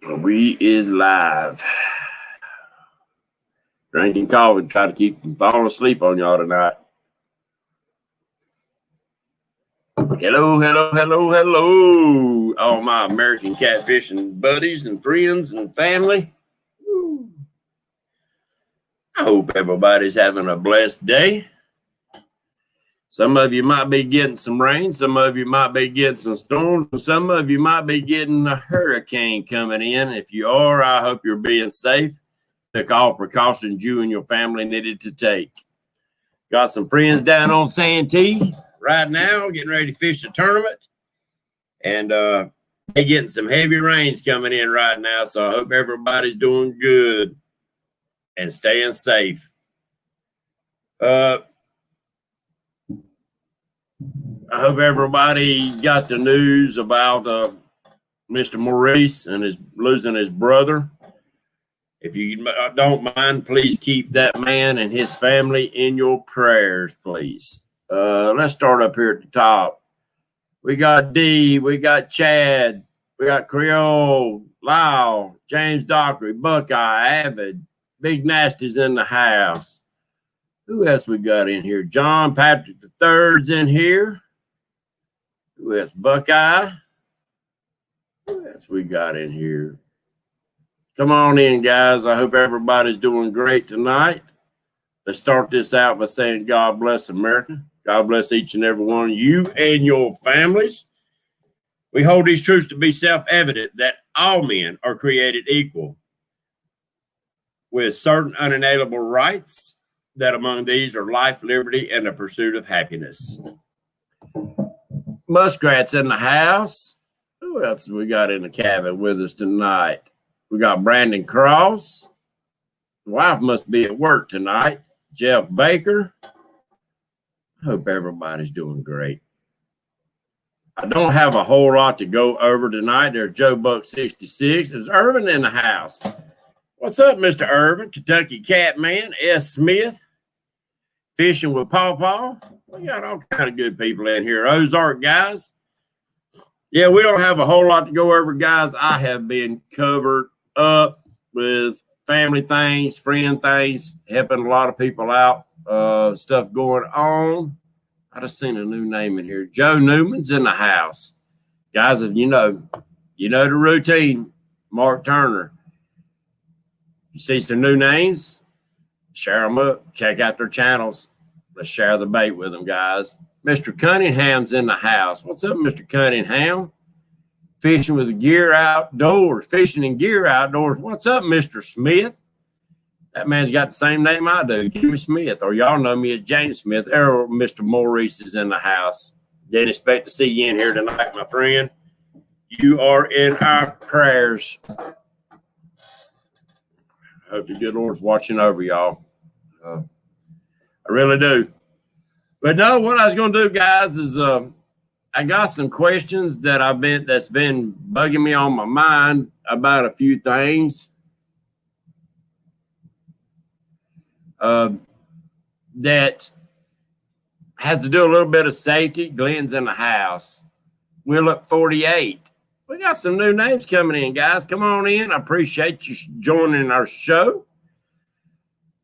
We is live. Drinking coffee, try to keep from falling asleep on y'all tonight. Hello, all my American catfishing buddies and friends and family. Woo. I hope everybody's having a blessed day. Some of you might be getting some rain. Some of you might be getting some storms. And some of you might be getting a hurricane coming in. If you are, I hope you're being safe. Took all precautions you and your family needed to take. Got some friends down on Santee right now, getting ready to fish a tournament. And they're getting some heavy rains coming in right now. So I hope everybody's doing good and staying safe. I hope everybody got the news about Mr. Maurice and his losing his brother. If you don't mind, please keep that man and his family in your prayers, please. Let's start up here at the top. We got D, we got Chad, we got Creole, Lyle, James Dockery, Buckeye, Avid, Big Nasty's in the house. Who else we got in here? John Patrick III's in here. Who else? Buckeye. Who else we got in here? Come on in, guys. I hope everybody's doing great tonight. Let's start this out by saying God bless America. God bless each and every one of you and your families. We hold these truths to be self-evident that all men are created equal with certain unalienable rights, that among these are life, liberty, and the pursuit of happiness. Muskrat's in the house. Who else we got in the cabin with us tonight? We got Brandon Cross. The wife must be at work tonight. Jeff Baker. I hope everybody's doing great. I don't have a whole lot to go over tonight. There's Joe Buck 66. There's Irvin in the house. What's up, Mr. Irvin? Kentucky Catman. S. Smith. Fishing with Paw. We got all kind of good people in here. Ozark guys. Yeah, we don't have a whole lot to go over, guys. I have been covered up with family things, friend things, helping a lot of people out, stuff going on. I just seen a new name in here. Joe Newman's in the house. Guys, if you know the routine. Mark Turner. You see some new names, share them up. Check out their channels. Let's share the bait with them, guys. Mr. Cunningham's in the house. What's up, Mr. Cunningham? Fishing with Gear Outdoors. Fishing and Gear Outdoors. What's up, Mr. Smith? That man's got the same name I do, Jimmy Smith, or y'all know me as James Smith. Or Mr. Maurice is in the house. Didn't expect to see you in here tonight, my friend. You are in our prayers. I hope the good Lord's watching over y'all. I really do. But no, what I was going to do, guys, is I got some questions that's been bugging me on my mind about a few things that has to do a little bit of safety. Glenn's in the house. We're up 48. We got some new names coming in, guys. Come on in. I appreciate you joining our show.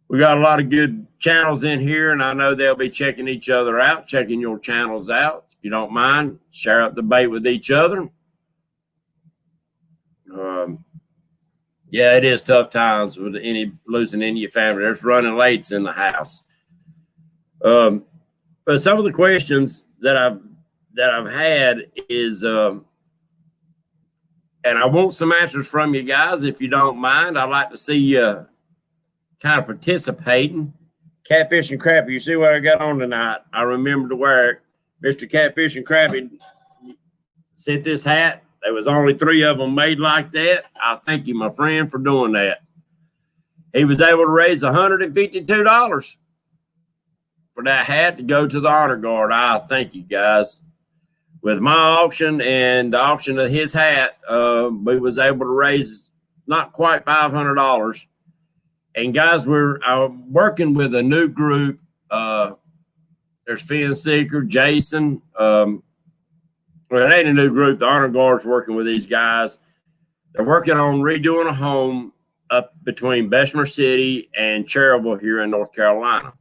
We got a lot of good channels in here, and I know they'll be checking each other out, checking your channels out. If you don't mind, share up the bait with each other. Yeah, it is tough times with losing any of your family. There's running lates in the house. But some of the questions that I've had is, and I want some answers from you guys, if you don't mind. I'd like to see you kind of participating. Catfish and Crappy, you see what I got on tonight? I remember to wear it. Mr. Catfish and Crappy sent this hat. There was only 3 of them made like that. I thank you, my friend, for doing that. He was able to raise $152 for that hat to go to the Honor Guard. I thank you, guys. With my auction and the auction of his hat, we was able to raise not quite $500. And guys, we're working with a new group. There's Finn Seeker, Jason. Well, it ain't a new group. The Honor Guard's working with these guys. They're working on redoing a home up between Bessemer City and Cherryville here in North Carolina.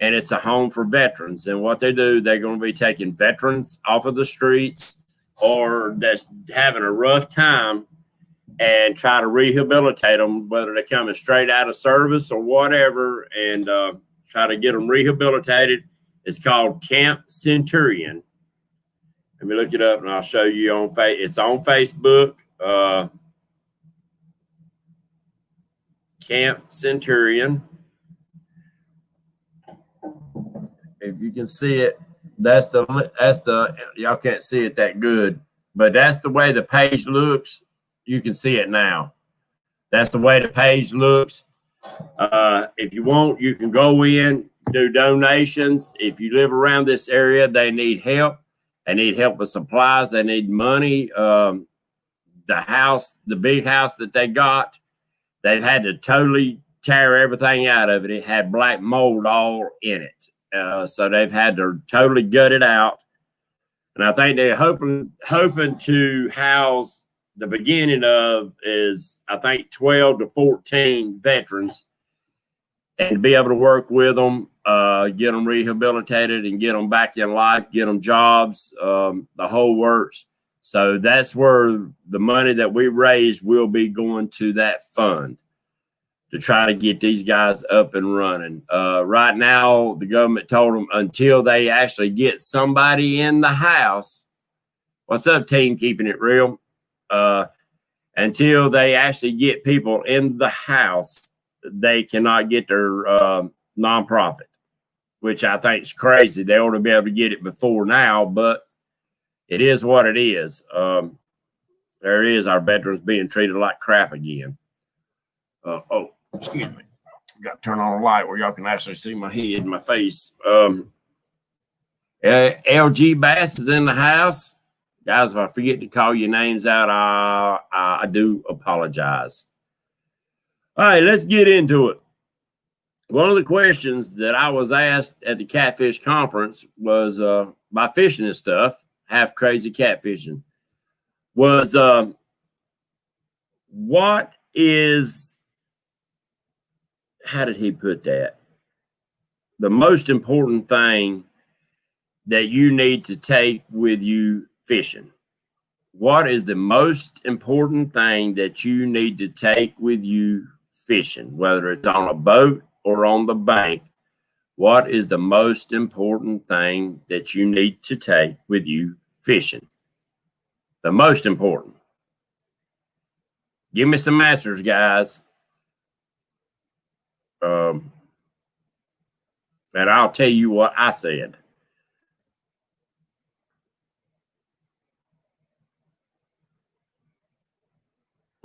And it's a home for veterans. And what they do, they're going to be taking veterans off of the streets or that's having a rough time and try to rehabilitate them, whether they're coming straight out of service or whatever, and try to get them rehabilitated. It's called Camp Centurion. Let me look it up, and I'll show you on it's on Facebook. Camp Centurion. If you can see it, that's the y'all can't see it that good, but that's the way the page looks. You can see it now. That's the way the page looks. If you want, you can go in, do donations. If you live around this area, they need help. They need help with supplies. They need money. The big house that they got, they've had to totally tear everything out of it. It had black mold all in it. So they've had to totally gut it out. And I think they're hoping to house the beginning of is, I think, 12 to 14 veterans and be able to work with them, get them rehabilitated and get them back in life, get them jobs, the whole works. So that's where the money that we raised will be going to that fund to try to get these guys up and running. Right now, the government told them until they actually get somebody in the house. What's up, team? Keeping it real. Until they actually get people in the house, they cannot get their nonprofit, which I think is crazy. They ought to be able to get it before now, but it is what it is. There is our veterans being treated like crap again. Oh, excuse me. Got to turn on a light where y'all can actually see my head and my face. LG Bass is in the house. Guys, if I forget to call your names out, I do apologize. All right, let's get into it. One of the questions that I was asked at the Catfish Conference was by fishing and stuff, half crazy catfishing, was what is, how did he put that? The most important thing that you need to take with you fishing. What is the most important thing that you need to take with you fishing, whether it's on a boat or on the bank? What is the most important thing that you need to take with you fishing? The most important. Give me some answers, guys. And I'll tell you what I said.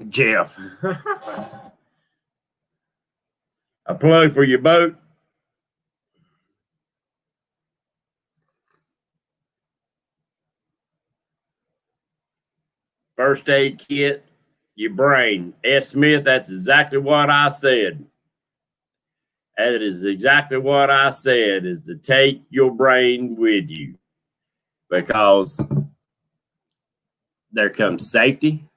Jeff. A plug for your boat. First aid kit, your brain. S. Smith, that's exactly what I said. That is exactly what I said, is to take your brain with you. Because there comes safety.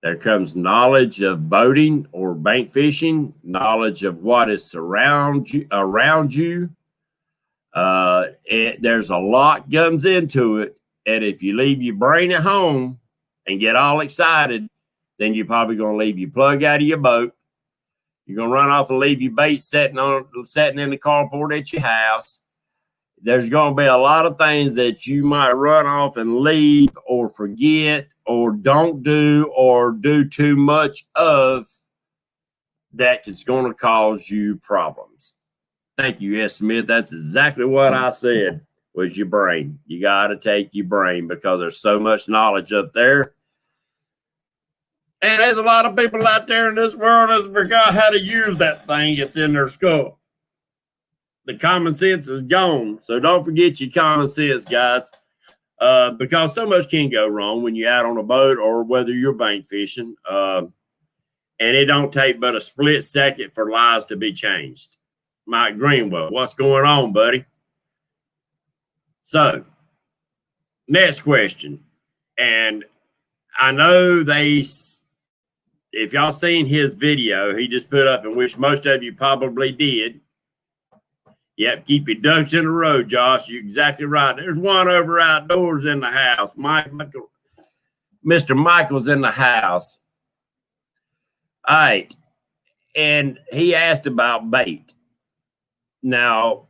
There comes knowledge of boating or bank fishing, knowledge of what is around you. There's a lot comes into it. And if you leave your brain at home and get all excited, then you're probably going to leave your plug out of your boat. You're going to run off and leave your bait sitting in the carport at your house. There's going to be a lot of things that you might run off and leave or forget or don't do or do too much of that is going to cause you problems. Thank you, S. Smith. That's exactly what I said, was your brain. You got to take your brain because there's so much knowledge up there. And there's a lot of people out there in this world that forgot how to use that thing. It's in their skull. The common sense is gone. So don't forget your common sense, guys, because so much can go wrong when you're out on a boat or whether you're bank fishing. And it don't take but a split second for lives to be changed. Mike Greenwell, what's going on, buddy? So, next question. And I know if y'all seen his video, he just put up, and which most of you probably did. Yep, keep your ducks in a row, Josh. You're exactly right. There's one over outdoors in the house. Mr. Michael's in the house. All right. And he asked about bait. Now,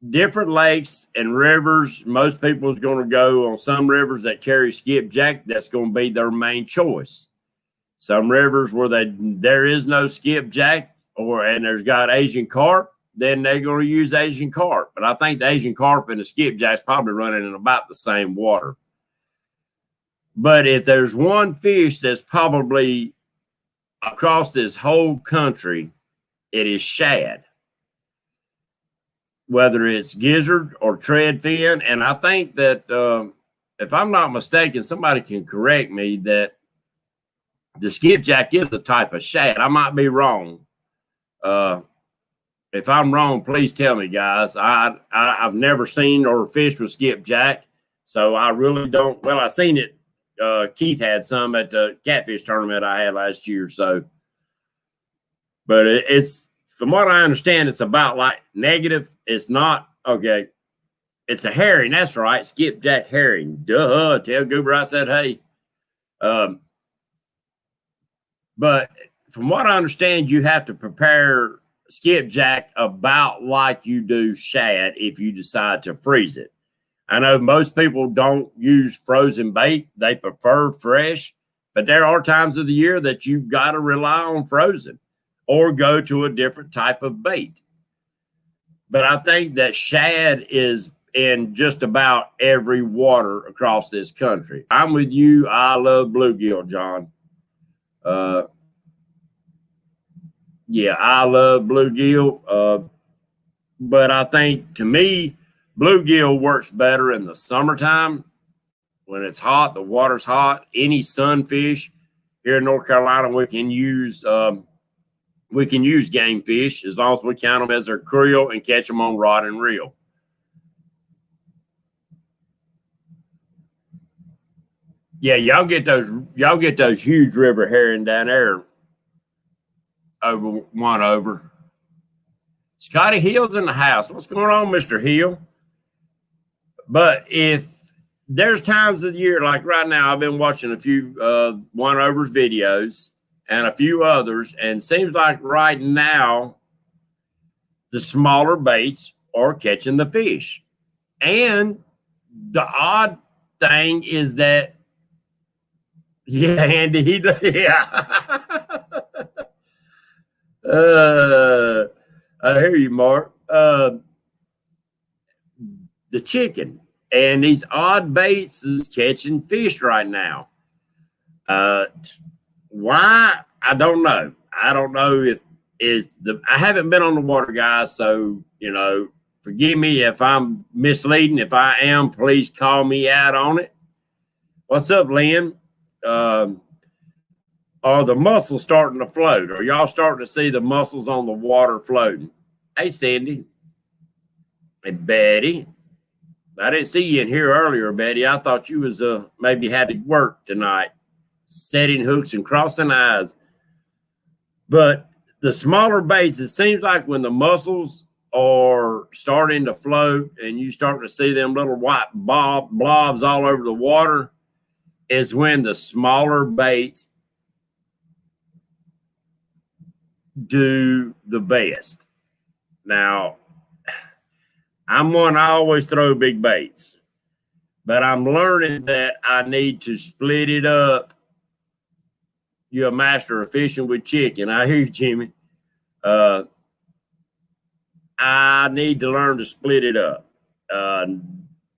different lakes and rivers, most people is going to go on some rivers that carry skipjack. That's going to be their main choice. Some rivers where there is no skipjack and there's got Asian carp, then they're going to use Asian carp. But I think the Asian carp and the skipjack's probably running in about the same water. But if there's one fish that's probably across this whole country, it is shad. Whether it's gizzard or treadfin. And I think that, if I'm not mistaken, somebody can correct me, that the skipjack is the type of shad. I might be wrong. If I'm wrong, please tell me, guys. I've never seen or fished with skipjack, so I really don't. Well, I seen it. Keith had some at the catfish tournament I had last year. So, but it's, from what I understand, it's about like negative. It's not okay. It's a herring. That's right. Skipjack herring. Duh. Tell Goober I said, hey. But from what I understand, you have to prepare skipjack about like you do shad if you decide to freeze it. I know most people don't use frozen bait. They prefer fresh, but there are times of the year that you've got to rely on frozen or go to a different type of bait. But I think that shad is in just about every water across this country. I'm with you. I love bluegill, John. Yeah, I love bluegill. But I think, to me, bluegill works better in the summertime when it's hot, the water's hot. Any sunfish here in North Carolina, we can use game fish as long as we count them as their creel and catch them on rod and reel. Yeah, y'all get those huge river herring down there over. Scotty Hill's in the house. What's going on, Mr. Hill? But if there's times of the year, like right now, I've been watching a few one overs videos and a few others, and seems like right now the smaller baits are catching the fish. And the odd thing is that, yeah, Andy, yeah. I hear you, Mark. The chicken and these odd baits is catching fish right now. Why? I don't know. I don't know if I haven't been on the water, guys. So, forgive me if I'm misleading. If I am, please call me out on it. What's up, Lynn? Are the mussels starting to float? Are y'all starting to see the mussels on the water floating? Hey, Cindy. Hey, Betty. I didn't see you in here earlier, Betty. I thought you was maybe had to work tonight, setting hooks and crossing eyes. But the smaller baits, it seems like when the mussels are starting to float and you start to see them little white blobs all over the water, is when the smaller baits do the best. Now, I'm one, I always throw big baits, but I'm learning that I need to split it up. You're a master of fishing with chicken. I hear you, Jimmy. I need to learn to split it up.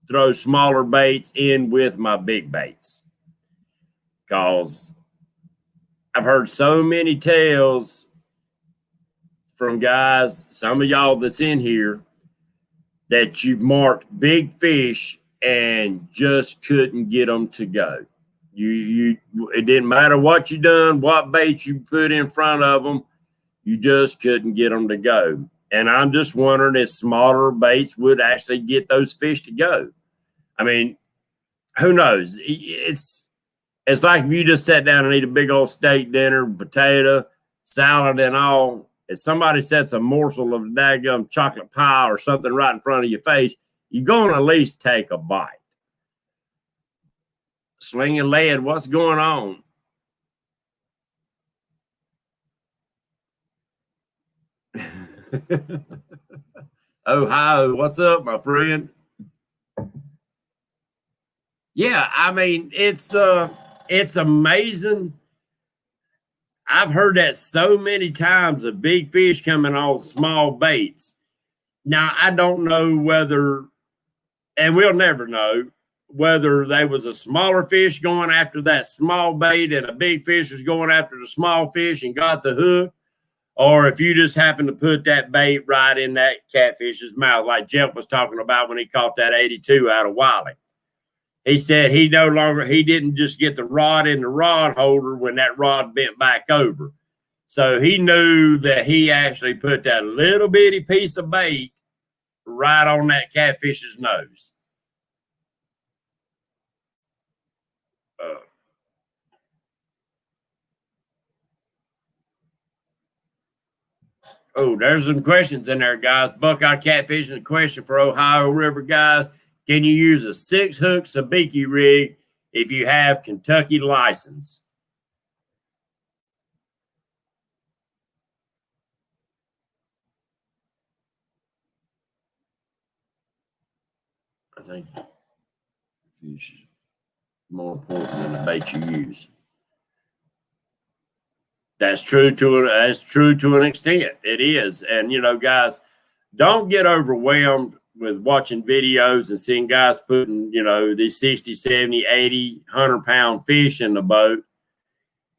Throw smaller baits in with my big baits. Because I've heard so many tales from guys, some of y'all that's in here, that you've marked big fish and just couldn't get them to go. It didn't matter what you done, what bait you put in front of them, you just couldn't get them to go. And I'm just wondering if smaller baits would actually get those fish to go. I mean, who knows? It's It's like if you just sat down and eat a big old steak dinner, potato, salad, and all. If somebody sets a morsel of daggum chocolate pie or something right in front of your face, you're going to at least take a bite. Slinging lead, what's going on? Ohio, what's up, my friend? Yeah, I mean, it's amazing. I've heard that so many times of big fish coming on small baits. Now, I don't know whether, and we'll never know, whether there was a smaller fish going after that small bait and a big fish was going after the small fish and got the hook, or if you just happened to put that bait right in that catfish's mouth, like Jeff was talking about when he caught that 82 out of Wiley. He said he didn't just get the rod in the rod holder when that rod bent back over. So he knew that he actually put that little bitty piece of bait right on that catfish's nose. Oh, there's some questions in there, guys. Buckeye catfishing, a question for Ohio River guys. Can you use a 6-hook sabiki rig if you have Kentucky license? I think fish is more important than the bait you use. That's true to an extent. It is. And, you know, guys, don't get overwhelmed with watching videos and seeing guys putting, you know, these 60, 70, 80, 100-pound fish in the boat,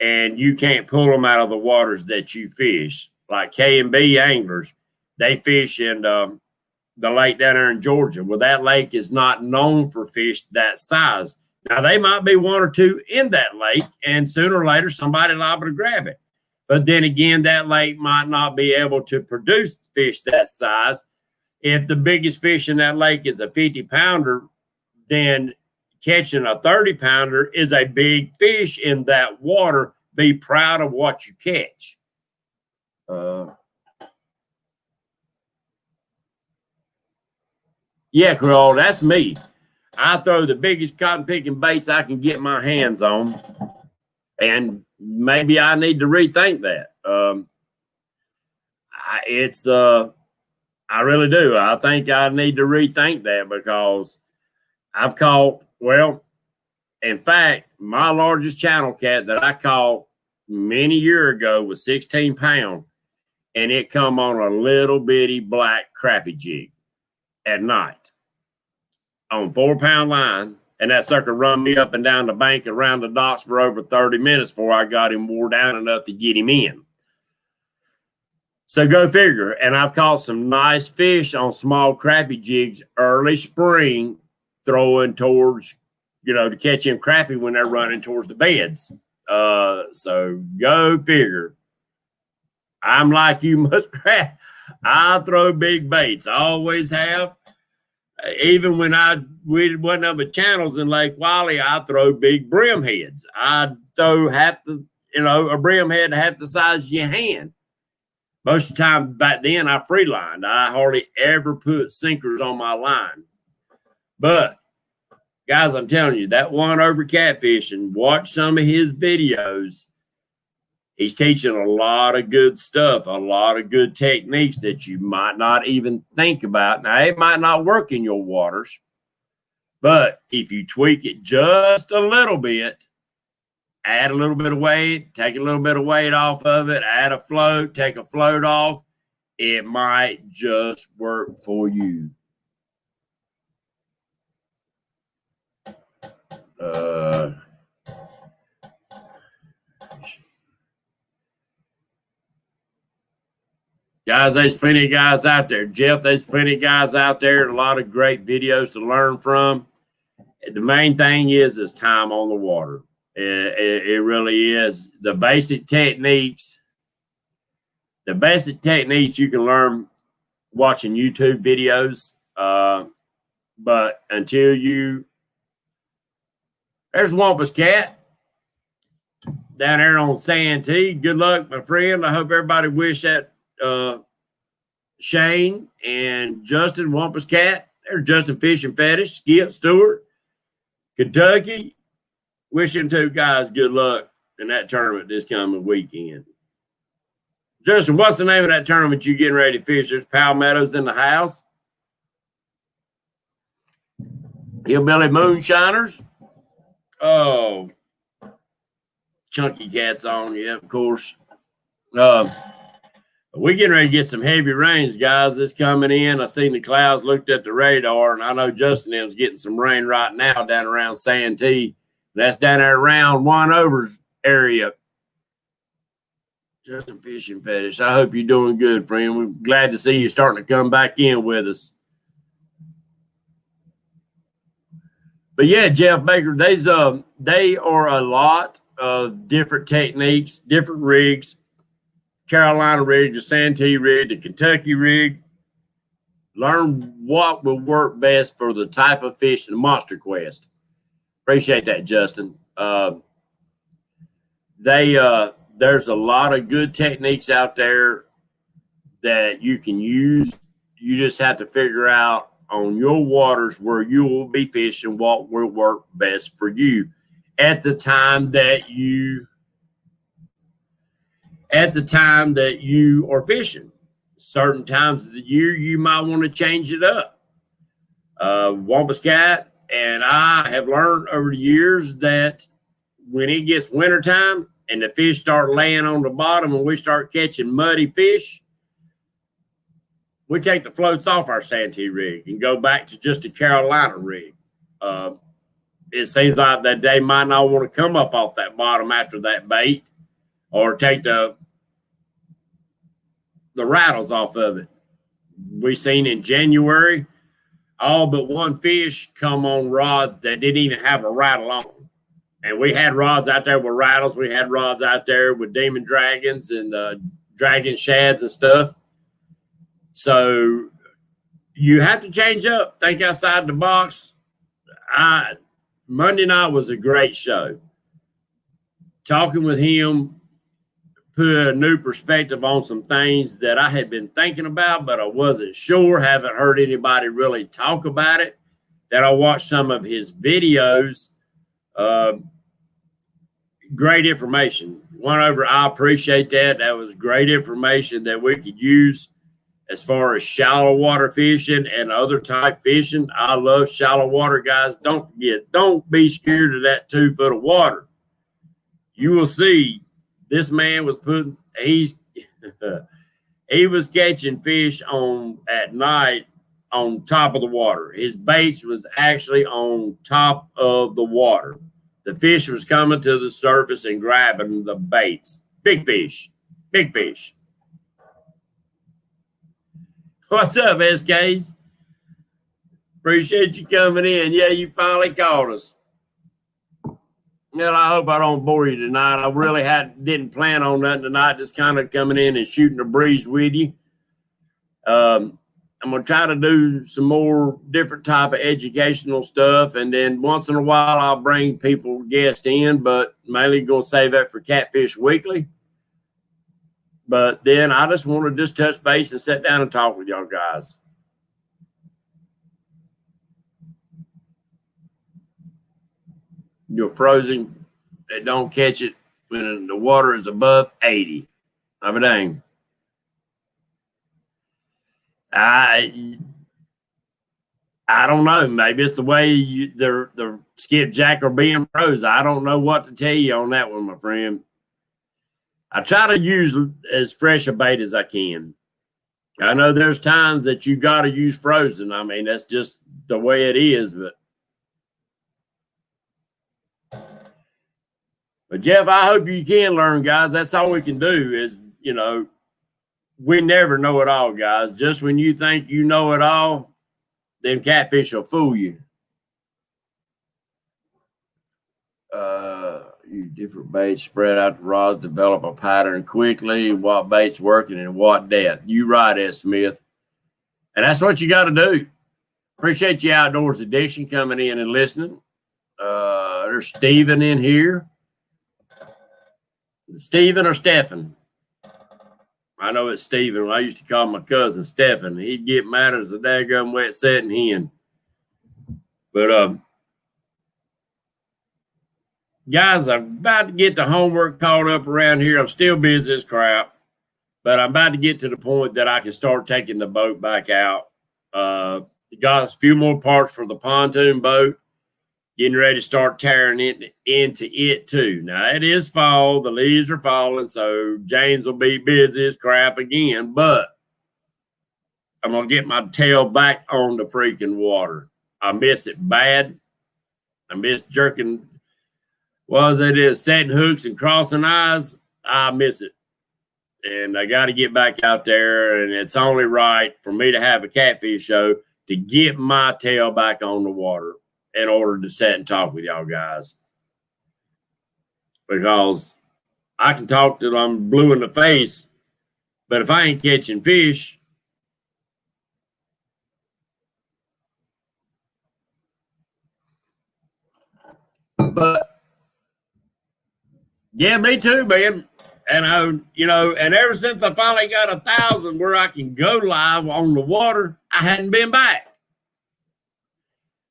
and you can't pull them out of the waters that you fish. Like K&B anglers, they fish in the lake down there in Georgia. Well, that lake is not known for fish that size. Now, they might be one or two in that lake, and sooner or later, somebody liable to grab it. But then again, that lake might not be able to produce fish that size. If the biggest fish in that lake is a 50-pounder, then catching a 30-pounder is a big fish in that water. Be proud of what you catch. Yeah, Carol, that's me. I throw the biggest cotton picking baits I can get my hands on. And maybe I need to rethink that. I really do. I think I need to rethink that because I've caught, well, in fact, my largest channel cat that I caught many years ago was 16 pounds, and it come on a little bitty black crappie jig at night on 4-pound line. And that sucker run me up and down the bank around the docks for over 30 minutes before I got him wore down enough to get him in. So go figure. And I've caught some nice fish on small crappie jigs early spring, throwing towards, you know, to catch them crappie when they're running towards the beds. So go figure. I'm like you, muskrat. I throw big baits. I always have. Even when we wasn't up at channels in Lake Wiley, I throw big brim heads. I throw a brim head half the size of your hand. Most of the time back then, I free lined. I hardly ever put sinkers on my line. But guys, I'm telling you, that one over catfishing, watch some of his videos. He's teaching a lot of good stuff, a lot of good techniques that you might not even think about. Now, it might not work in your waters, but if you tweak it just a little bit, add a little bit of weight, take a little bit of weight off of it, add a float, take a float off, it might just work for you. Guys, there's plenty of guys out there. Jeff, there's plenty of guys out there. A lot of great videos to learn from. The main thing is time on the water. It really is. The basic techniques you can learn watching YouTube videos. But until there's Wampus Cat. down there on Santee. Good luck, my friend. I hope everybody wish that Shane and Justin Wampus Cat, there's Justin Fish and Fetish, Skip Stewart, Kentucky. Wishing two guys good luck in that tournament this coming weekend. Justin, what's the name of that tournament you getting ready to fish? There's Palmettos in the house. Hillbilly Moonshiners. Oh, Chunky Cat's on, yeah, of course. We're getting ready to get some heavy rains, guys. This coming in. I seen the clouds, looked at the radar, and I know Justin is getting some rain right now down around Santee. That's down there around One Overs area. Justin Fishing Fetish. I hope you're doing good, friend. We're glad to see you starting to come back in with us. But yeah, Jeff Baker, they are a lot of different techniques, different rigs. Carolina rig, the Santee rig, the Kentucky rig. Learn what will work best for the type of fish in the Monster Quest. Appreciate that, Justin. There's a lot of good techniques out there that you can use. You just have to figure out on your waters where you will be fishing what will work best for you at the time that you are fishing. Certain times of the year you might want to change it up. Wampus Cat and I have learned over the years that when it gets wintertime and the fish start laying on the bottom and we start catching muddy fish, we take the floats off our Santee rig and go back to just a Carolina rig. It seems like that they might not want to come up off that bottom after that bait or take the rattles off of it. We seen in January, all but one fish come on rods that didn't even have a rattle on them. And we had rods out there with rattles. We had rods out there with demon dragons and dragon shads and stuff. So you have to change up, think outside the box. Monday night was a great show. Talking with him put a new perspective on some things that I had been thinking about, but I wasn't sure. Haven't heard anybody really talk about it. Then I watched some of his videos. Great information. I appreciate that. That was great information that we could use as far as shallow water fishing and other type fishing. I love shallow water, guys. Don't forget, don't be scared of that 2 foot of water. You will see this man was he was catching fish at night on top of the water. His baits was actually on top of the water. The fish was coming to the surface and grabbing the baits. Big fish. Big fish. What's up, SKs? Appreciate you coming in. Yeah, you finally caught us. Well, I hope I don't bore you tonight. I really didn't plan on nothing tonight, just kind of coming in and shooting the breeze with you. I'm going to try to do some more different type of educational stuff, and then once in a while I'll bring guests in, but mainly going to save that for Catfish Weekly. But then I just want to touch base and sit down and talk with y'all guys. You're frozen. They don't catch it when the water is above 80. I mean, dang. I don't know. Maybe it's the way the skipjack are being froze. I don't know what to tell you on that one, my friend. I try to use as fresh a bait as I can. I know there's times that you got to use frozen. I mean, that's just the way it is. But Jeff, I hope you can learn, guys. That's all we can do is, we never know it all, guys. Just when you think you know it all, then catfish will fool you. Use different baits, spread out the rods, develop a pattern quickly, what bait's working and what depth. You right, S. Smith. And that's what you got to do. Appreciate you, Outdoors Addiction, coming in and listening. There's Steven in here. Stephen or Stephen? I know it's Stephen. I used to call my cousin Stephen. He'd get mad as a daggum wet setting hen. But guys, I'm about to get the homework caught up around here. I'm still busy as crap, but I'm about to get to the point that I can start taking the boat back out. Got a few more parts for the pontoon boat. Getting ready to start tearing it into it too. Now it is fall, the leaves are falling, so James will be busy as crap again. But I'm gonna get my tail back on the freaking water. I miss it bad. I miss jerking. What it is, setting hooks and crossing eyes. I miss it, and I got to get back out there. And it's only right for me to have a catfish show to get my tail back on the water in order to sit and talk with y'all guys. Because I can talk till I'm blue in the face, but if I ain't catching fish, but yeah, me too, man. And and ever since I finally got 1,000 where I can go live on the water, I hadn't been back.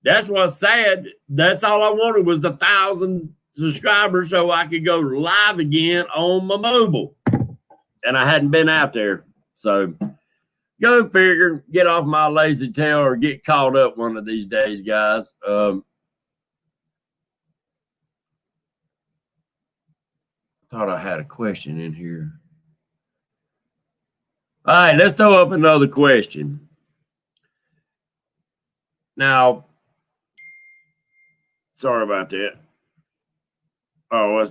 That's what's sad. That's all I wanted was the 1,000 subscribers so I could go live again on my mobile. And I hadn't been out there. So go figure, get off my lazy tail or get caught up one of these days, guys. Thought I had a question in here. All right, let's throw up another question. Now, sorry about that. Oh,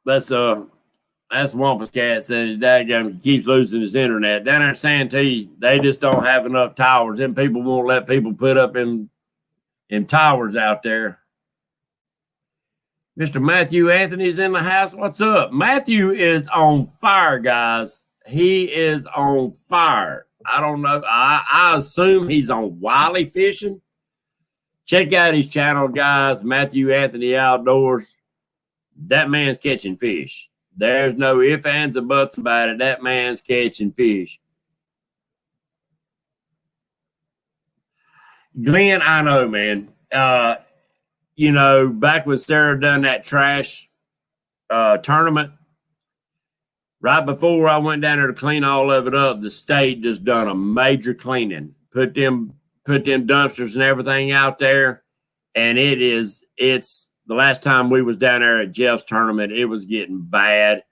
that's Wampus Cat said his dadgum keeps losing his internet. Down there in Santee, they just don't have enough towers. Them people won't let people put up in towers out there. Mr. Matthew Anthony's in the house. What's up? Matthew is on fire, guys. He is on fire. I don't know. I assume he's on Wiley fishing. Check out his channel, guys. Matthew Anthony Outdoors. That man's catching fish. There's no ifs, ands, or buts about it. That man's catching fish. Glenn, I know, man. Back when Sarah done that trash tournament, right before I went down there to clean all of it up, the state just done a major cleaning. Put them dumpsters and everything out there, and it's the last time we was down there at Jeff's tournament, it was getting bad.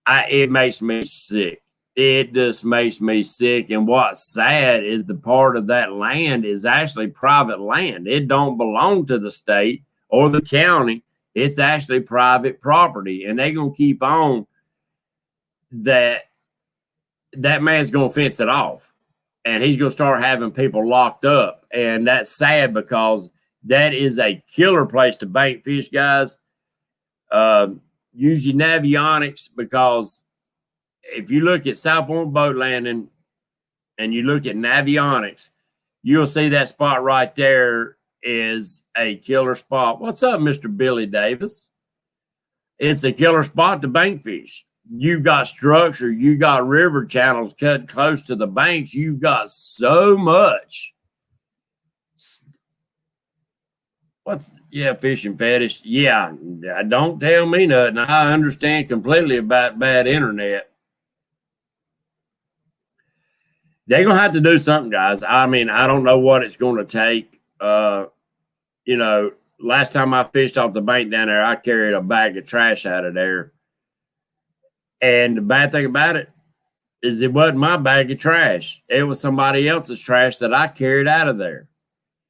It makes me sick. It just makes me sick. And what's sad is the part of that land is actually private land. It don't belong to the state or the county. It's actually private property. And they're going to keep on that man's going to fence it off. And he's going to start having people locked up. And that's sad because that is a killer place to bank fish, guys. Use your navionics, because if you look at South Point Boat Landing and you look at navionics, you'll see that spot right there is a killer spot. What's up, Mr. Billy Davis? It's a killer spot to bank fish. You've got structure. You got river channels cut close to the banks. You've got so much. Fishing fetish. Yeah, don't tell me nothing. I understand completely about bad internet. They're going to have to do something, guys. I mean, I don't know what it's going to take. Last time I fished off the bank down there, I carried a bag of trash out of there. And the bad thing about it is it wasn't my bag of trash. It was somebody else's trash that I carried out of there.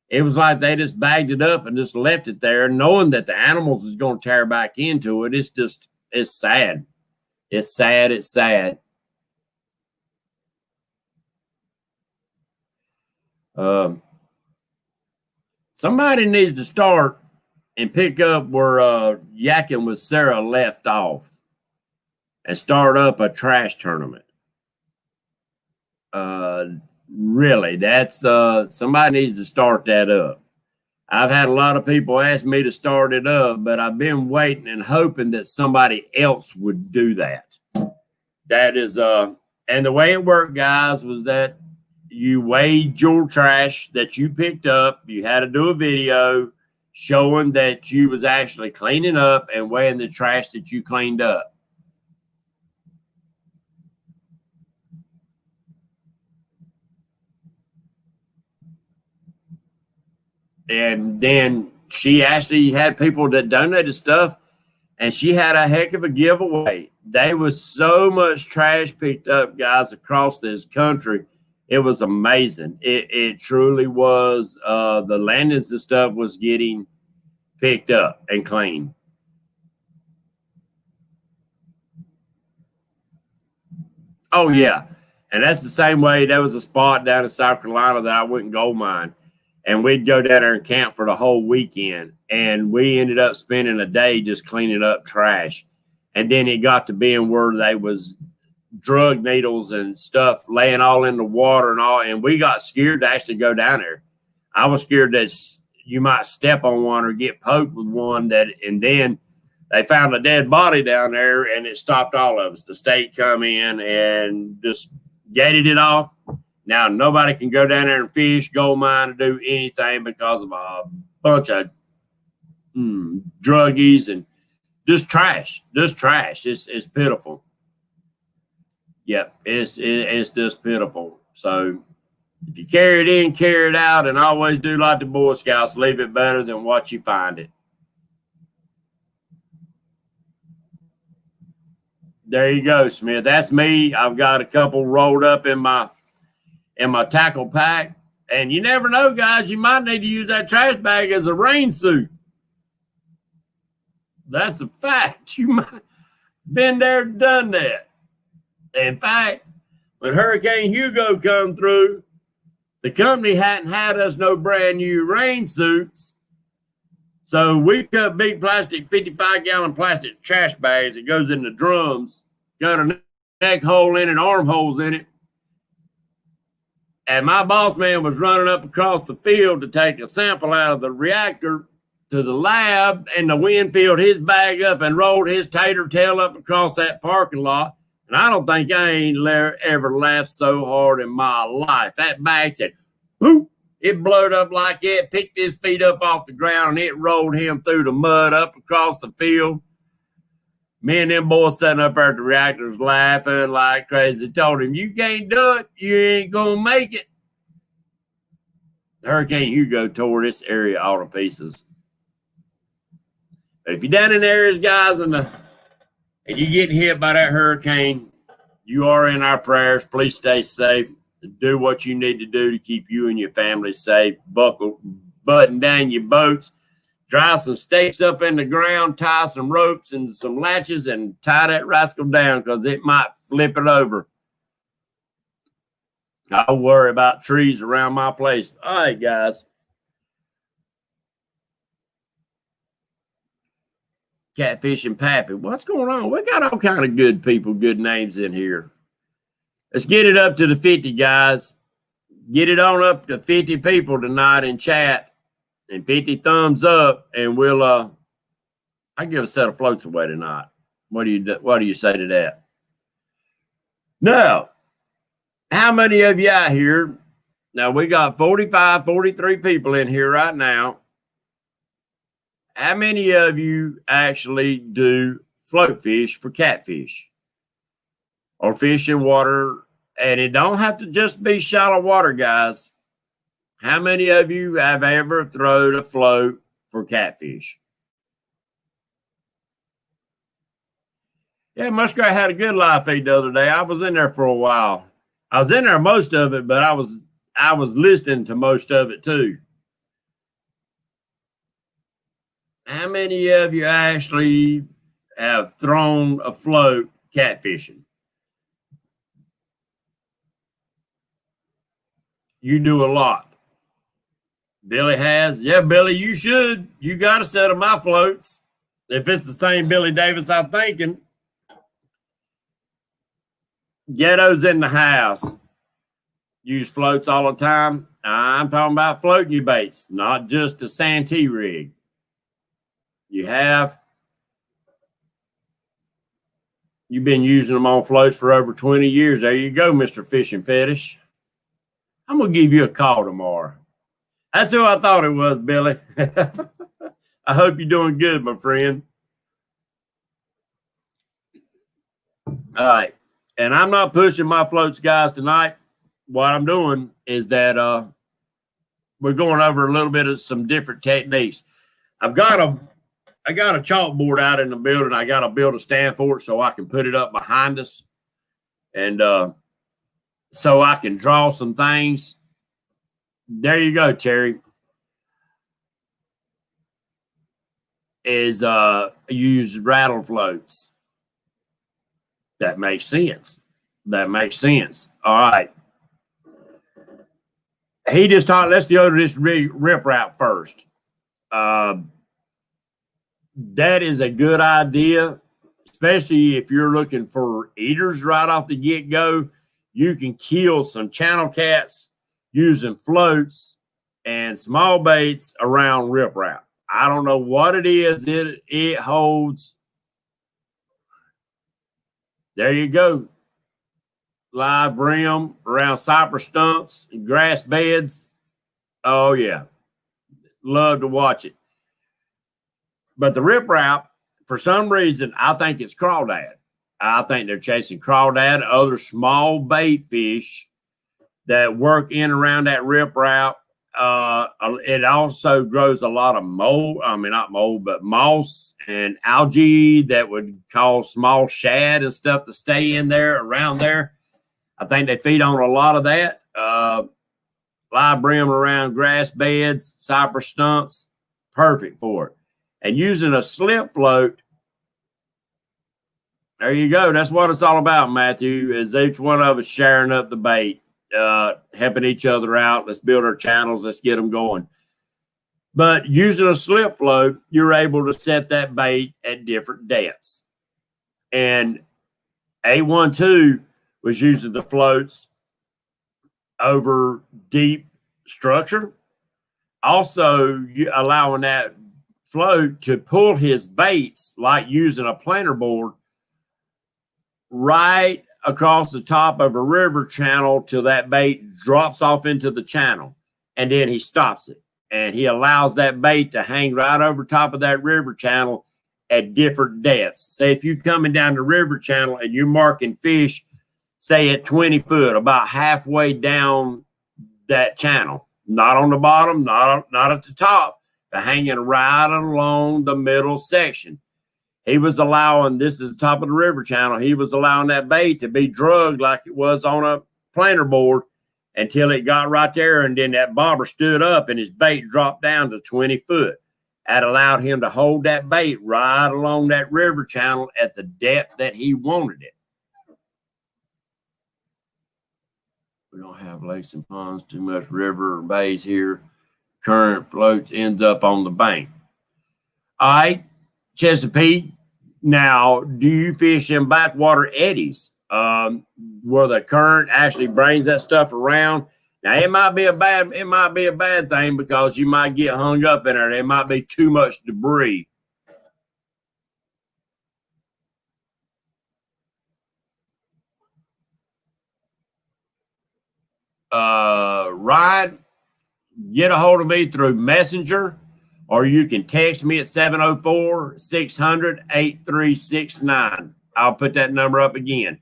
It was like they just bagged it up and just left it there, knowing that the animals is going to tear back into it. It's sad. It's sad. It's sad. Somebody needs to start and pick up where Yakking with Sarah left off and start up a trash tournament. Really, that's somebody needs to start that up. I've had a lot of people ask me to start it up, but I've been waiting and hoping that somebody else would do that. That is, and the way it worked, guys, was that you weighed your trash that you picked up. You had to do a video showing that you was actually cleaning up and weighing the trash that you cleaned up. And then she actually had people that donated stuff, and she had a heck of a giveaway. There was so much trash picked up, guys, across this country. It was amazing. It truly was. The landings and stuff was getting picked up and cleaned. Oh, yeah. And that's the same way. There was a spot down in South Carolina that I wouldn't gold mine. And we'd go down there and camp for the whole weekend. And we ended up spending a day just cleaning up trash. And then it got to being where they was drug needles and stuff laying all in the water and all. And we got scared to actually go down there. I was scared that you might step on one or get poked with one. And then they found a dead body down there, and it stopped all of us. The state come in and just gated it off. Now nobody can go down there and fish, gold mine, or do anything because of a bunch of druggies and just trash. Just trash. It's pitiful. Yep, it's just pitiful. So if you carry it in, carry it out, and always do like the Boy Scouts, leave it better than what you find it. There you go, Smith. That's me. I've got a couple rolled up in my tackle pack. And you never know, guys. You might need to use that trash bag as a rain suit. That's a fact. You might been there, done that. In fact, when Hurricane Hugo come through, the company hadn't had us no brand new rain suits. So we cut big plastic, 55-gallon plastic trash bags that goes in the drums, got a neck hole in it, armholes in it. And my boss man was running up across the field to take a sample out of the reactor to the lab, and the wind filled his bag up and rolled his tater tail up across that parking lot. And I don't think I ain't ever laughed so hard in my life. That bag said, boop. It blowed up like it, picked his feet up off the ground, and it rolled him through the mud up across the field. Me and them boys sitting up there at the reactors laughing like crazy. Told him, you can't do it. You ain't going to make it. Hurricane Hugo tore this area all to pieces. But if you're down in areas, guys, and you get hit by that hurricane, you are in our prayers. Please stay safe. Do what you need to do to keep you and your family safe. Button down your boats. Drive some stakes up in the ground. Tie some ropes and some latches and tie that rascal down because it might flip it over. I worry about trees around my place. All right, guys. Catfish and Pappy. What's going on? We got all kind of good people, good names in here. Let's get it up to the 50, guys. Get it on up to 50 people tonight in chat and 50 thumbs up, and we'll I give a set of floats away tonight. What do you say to that? Now, how many of you out here? Now we got 45, 43 people in here right now. How many of you actually do float fish for catfish? Or fish in water, and it don't have to just be shallow water, guys. How many of you have ever thrown a float for catfish? Yeah, Muskrat had a good live feed the other day. I was in there for a while. I was in there most of it, but I was listening to most of it too. How many of you actually have thrown a float catfishing? You do a lot. Billy has. Yeah, Billy, you should. You got a set of my floats. If it's the same Billy Davis I'm thinking. Ghettos in the house. Use floats all the time. I'm talking about floating your baits, not just a Santee rig. You've been using them on floats for over 20 years. There you go, Mr. Fishing Fetish. I'm going to give you a call tomorrow. That's who I thought it was, Billy. I hope you're doing good, my friend. All right. And I'm not pushing my floats, guys, tonight. What I'm doing is that we're going over a little bit of some different techniques. I got a chalkboard out in the building. I got to build a stand for it so I can put it up behind us. And so I can draw some things. There you go, Terry. Is use rattle floats. That makes sense. That makes sense. All right. He just taught, let's go to this rip wrap first. That is a good idea, especially if you're looking for eaters right off the get-go. You can kill some channel cats using floats and small baits around riprap. I don't know what it is. It holds. There you go. Live brim around cypress stumps and grass beds. Oh, yeah. Love to watch it. But the riprap, for some reason, I think it's crawdad. I think they're chasing crawdad, other small bait fish that work in around that riprap. It also grows a lot of mold. I mean, not mold, but moss and algae that would cause small shad and stuff to stay in there, around there. I think they feed on a lot of that. Live brim around grass beds, cypress stumps, perfect for it. And using a slip float, there you go. That's what it's all about, Matthew, is each one of us sharing up the bait, helping each other out. Let's build our channels. Let's get them going. But using a slip float, you're able to set that bait at different depths. And A12 was using the floats over deep structure. Also, allowing that float to pull his baits like using a planer board right across the top of a river channel till that bait drops off into the channel, and then he stops it and he allows that bait to hang right over top of that river channel at different depths. Say if you're coming down the river channel and you're marking fish, say at 20 foot, about halfway down that channel, not on the bottom, not at the top, but hanging right along the middle section. He was allowing, this is the top of the river channel, he was allowing that bait to be drugged like it was on a planer board until it got right there, and then that bobber stood up and his bait dropped down to 20 foot. That allowed him to hold that bait right along that river channel at the depth that he wanted it. We don't have lakes and ponds, too much river or bays here. Current floats ends up on the bank. All right, Chesapeake. Now, do you fish in backwater eddies where the current actually brings that stuff around? Now, it might be a bad thing because you might get hung up in there. There might be too much debris. Ryan, get a hold of me through Messenger, or you can text me at 704-600-8369. I'll put that number up again.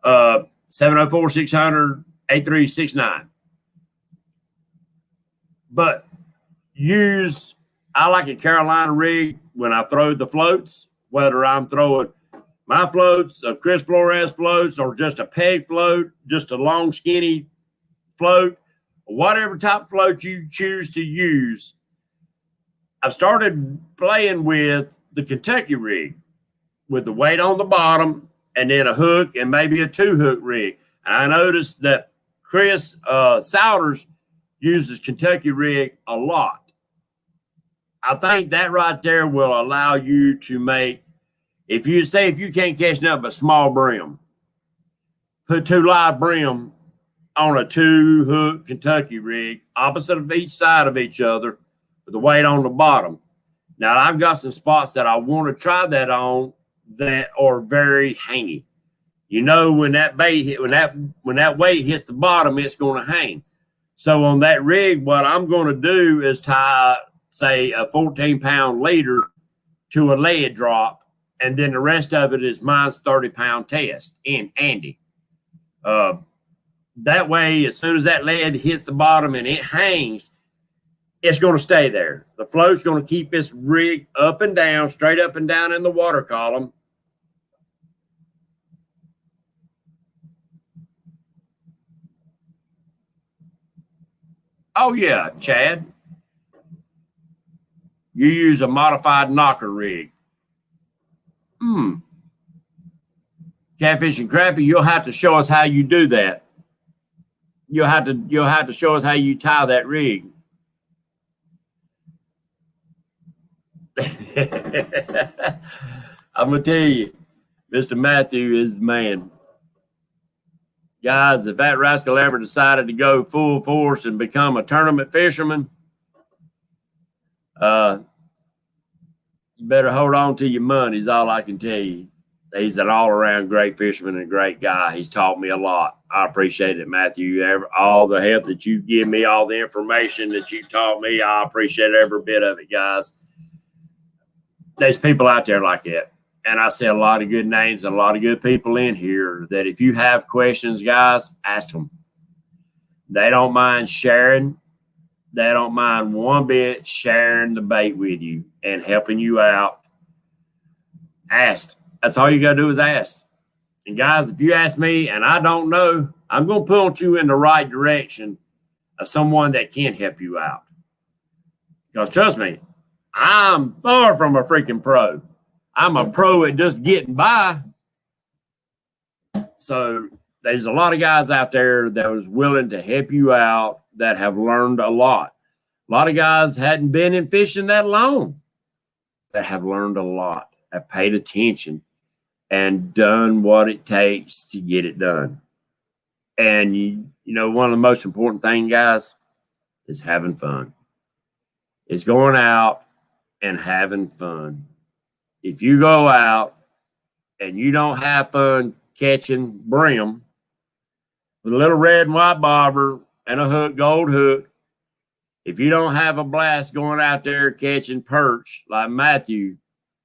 704-600-8369. But I like a Carolina rig when I throw the floats, whether I'm throwing my floats, Chris Flores floats, or just a peg float, just a long, skinny float, whatever type of float you choose to use. I've started playing with the Kentucky rig with the weight on the bottom and then a hook and maybe a 2-hook rig. And I noticed that Chris Souders uses Kentucky rig a lot. I think that right there will allow you to make, if you can't catch nothing but small brim, put 2 live brim on a 2-hook Kentucky rig, opposite of each side of each other, with the weight on the bottom. Now, I've got some spots that I want to try that on that are very hangy. You know, when that bait when that weight hits the bottom, it's going to hang. So on that rig, what I'm going to do is tie, say, a 14-pound leader to a lead drop, and then the rest of it is mine's 30-pound test in Andy. That way, as soon as that lead hits the bottom and it hangs, it's going to stay there. The float's going to keep this rig up and down, straight up and down in the water column. Oh, yeah, Chad. You use a modified knocker rig. Catfish and crappie, you'll have to show us how you do that. You'll have to show us how you tie that rig. I'm gonna tell you, Mr. Matthew is the man. Guys, if that rascal ever decided to go full force and become a tournament fisherman, you better hold on to your money, is all I can tell you. He's an all-around great fisherman and a great guy. He's taught me a lot. I appreciate it, Matthew. All the help that you give me, all the information that you taught me, I appreciate every bit of it, guys. There's people out there like that. And I see a lot of good names and a lot of good people in here that if you have questions, guys, ask them. They don't mind sharing. They don't mind one bit sharing the bait with you and helping you out. Ask. That's all you got to do is ask. And guys, if you ask me and I don't know, I'm going to point you in the right direction of someone that can help you out. Because trust me, I'm far from a freaking pro. I'm a pro at just getting by. So there's a lot of guys out there that was willing to help you out that have learned a lot. A lot of guys hadn't been in fishing that long that have learned a lot, have paid attention, and done what it takes to get it done. And, you know, one of the most important things, guys, is having fun. It's going out and having fun. If you go out and you don't have fun catching brim with a little red and white bobber and a hook, gold hook, if you don't have a blast going out there catching perch like Matthew,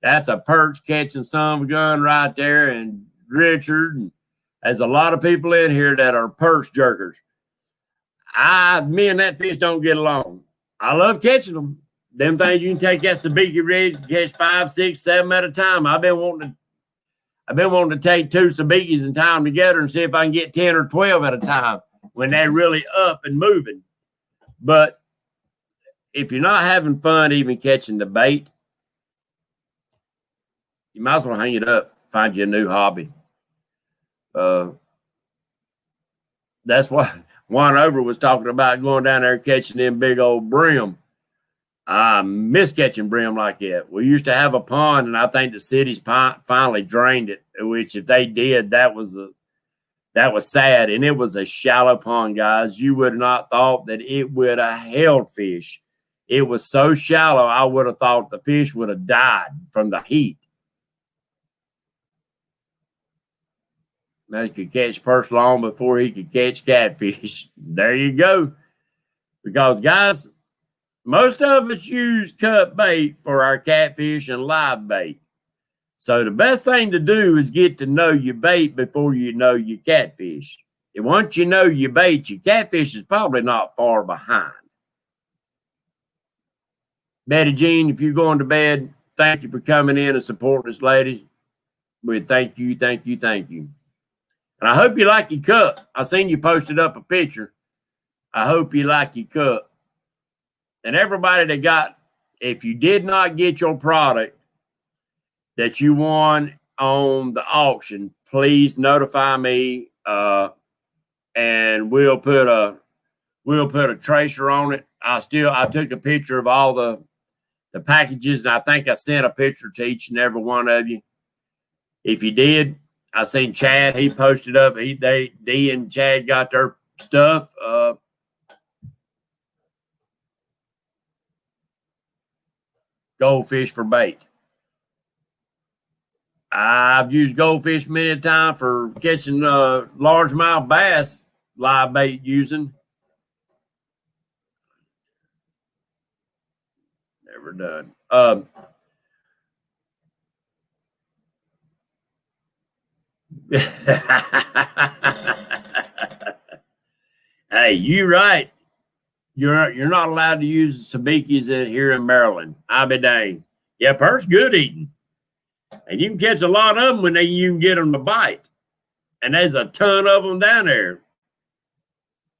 that's a perch catching son of a gun right there. And Richard, and there's a lot of people in here that are perch jerkers. Me and that fish don't get along. I love catching them. Them things you can take that sabiki rig, catch 5, 6, 7 at a time. I've been wanting to take 2 sabikis and tie them together and see if I can get 10 or 12 at a time when they're really up and moving. But if you're not having fun even catching the bait, you might as well hang it up, find you a new hobby. That's why Juan Over was talking about going down there catching them big old brim. I miss catching brim like that. We used to have a pond, and I think the city's finally drained it, which if they did, that was sad. And it was a shallow pond, guys. You would have not thought that it would have held fish. It was so shallow, I would have thought the fish would have died from the heat. Now he could catch perch long before he could catch catfish. There you go. Because, guys, most of us use cut bait for our catfish and live bait. So the best thing to do is get to know your bait before you know your catfish. And once you know your bait, your catfish is probably not far behind. Betty Jean, if you're going to bed, thank you for coming in and supporting us, ladies. We thank you, thank you, thank you. And I hope you like your cup. I seen you posted up a picture. I hope you like your cup. And everybody that got, if you did not get your product that you won on the auction, please notify me, and we'll put a tracer on it. I took a picture of all the packages, and I think I sent a picture to each and every one of you. If you did, I seen Chad, he posted up. Dee and Chad got their stuff. Goldfish for bait. I've used goldfish many a time for catching largemouth bass, live bait using. Never done. Hey, you're right. You're not allowed to use sabikis here in Maryland. I'll be dang. Yeah, perch good eating. And you can catch a lot of them when you can get them to bite. And there's a ton of them down there.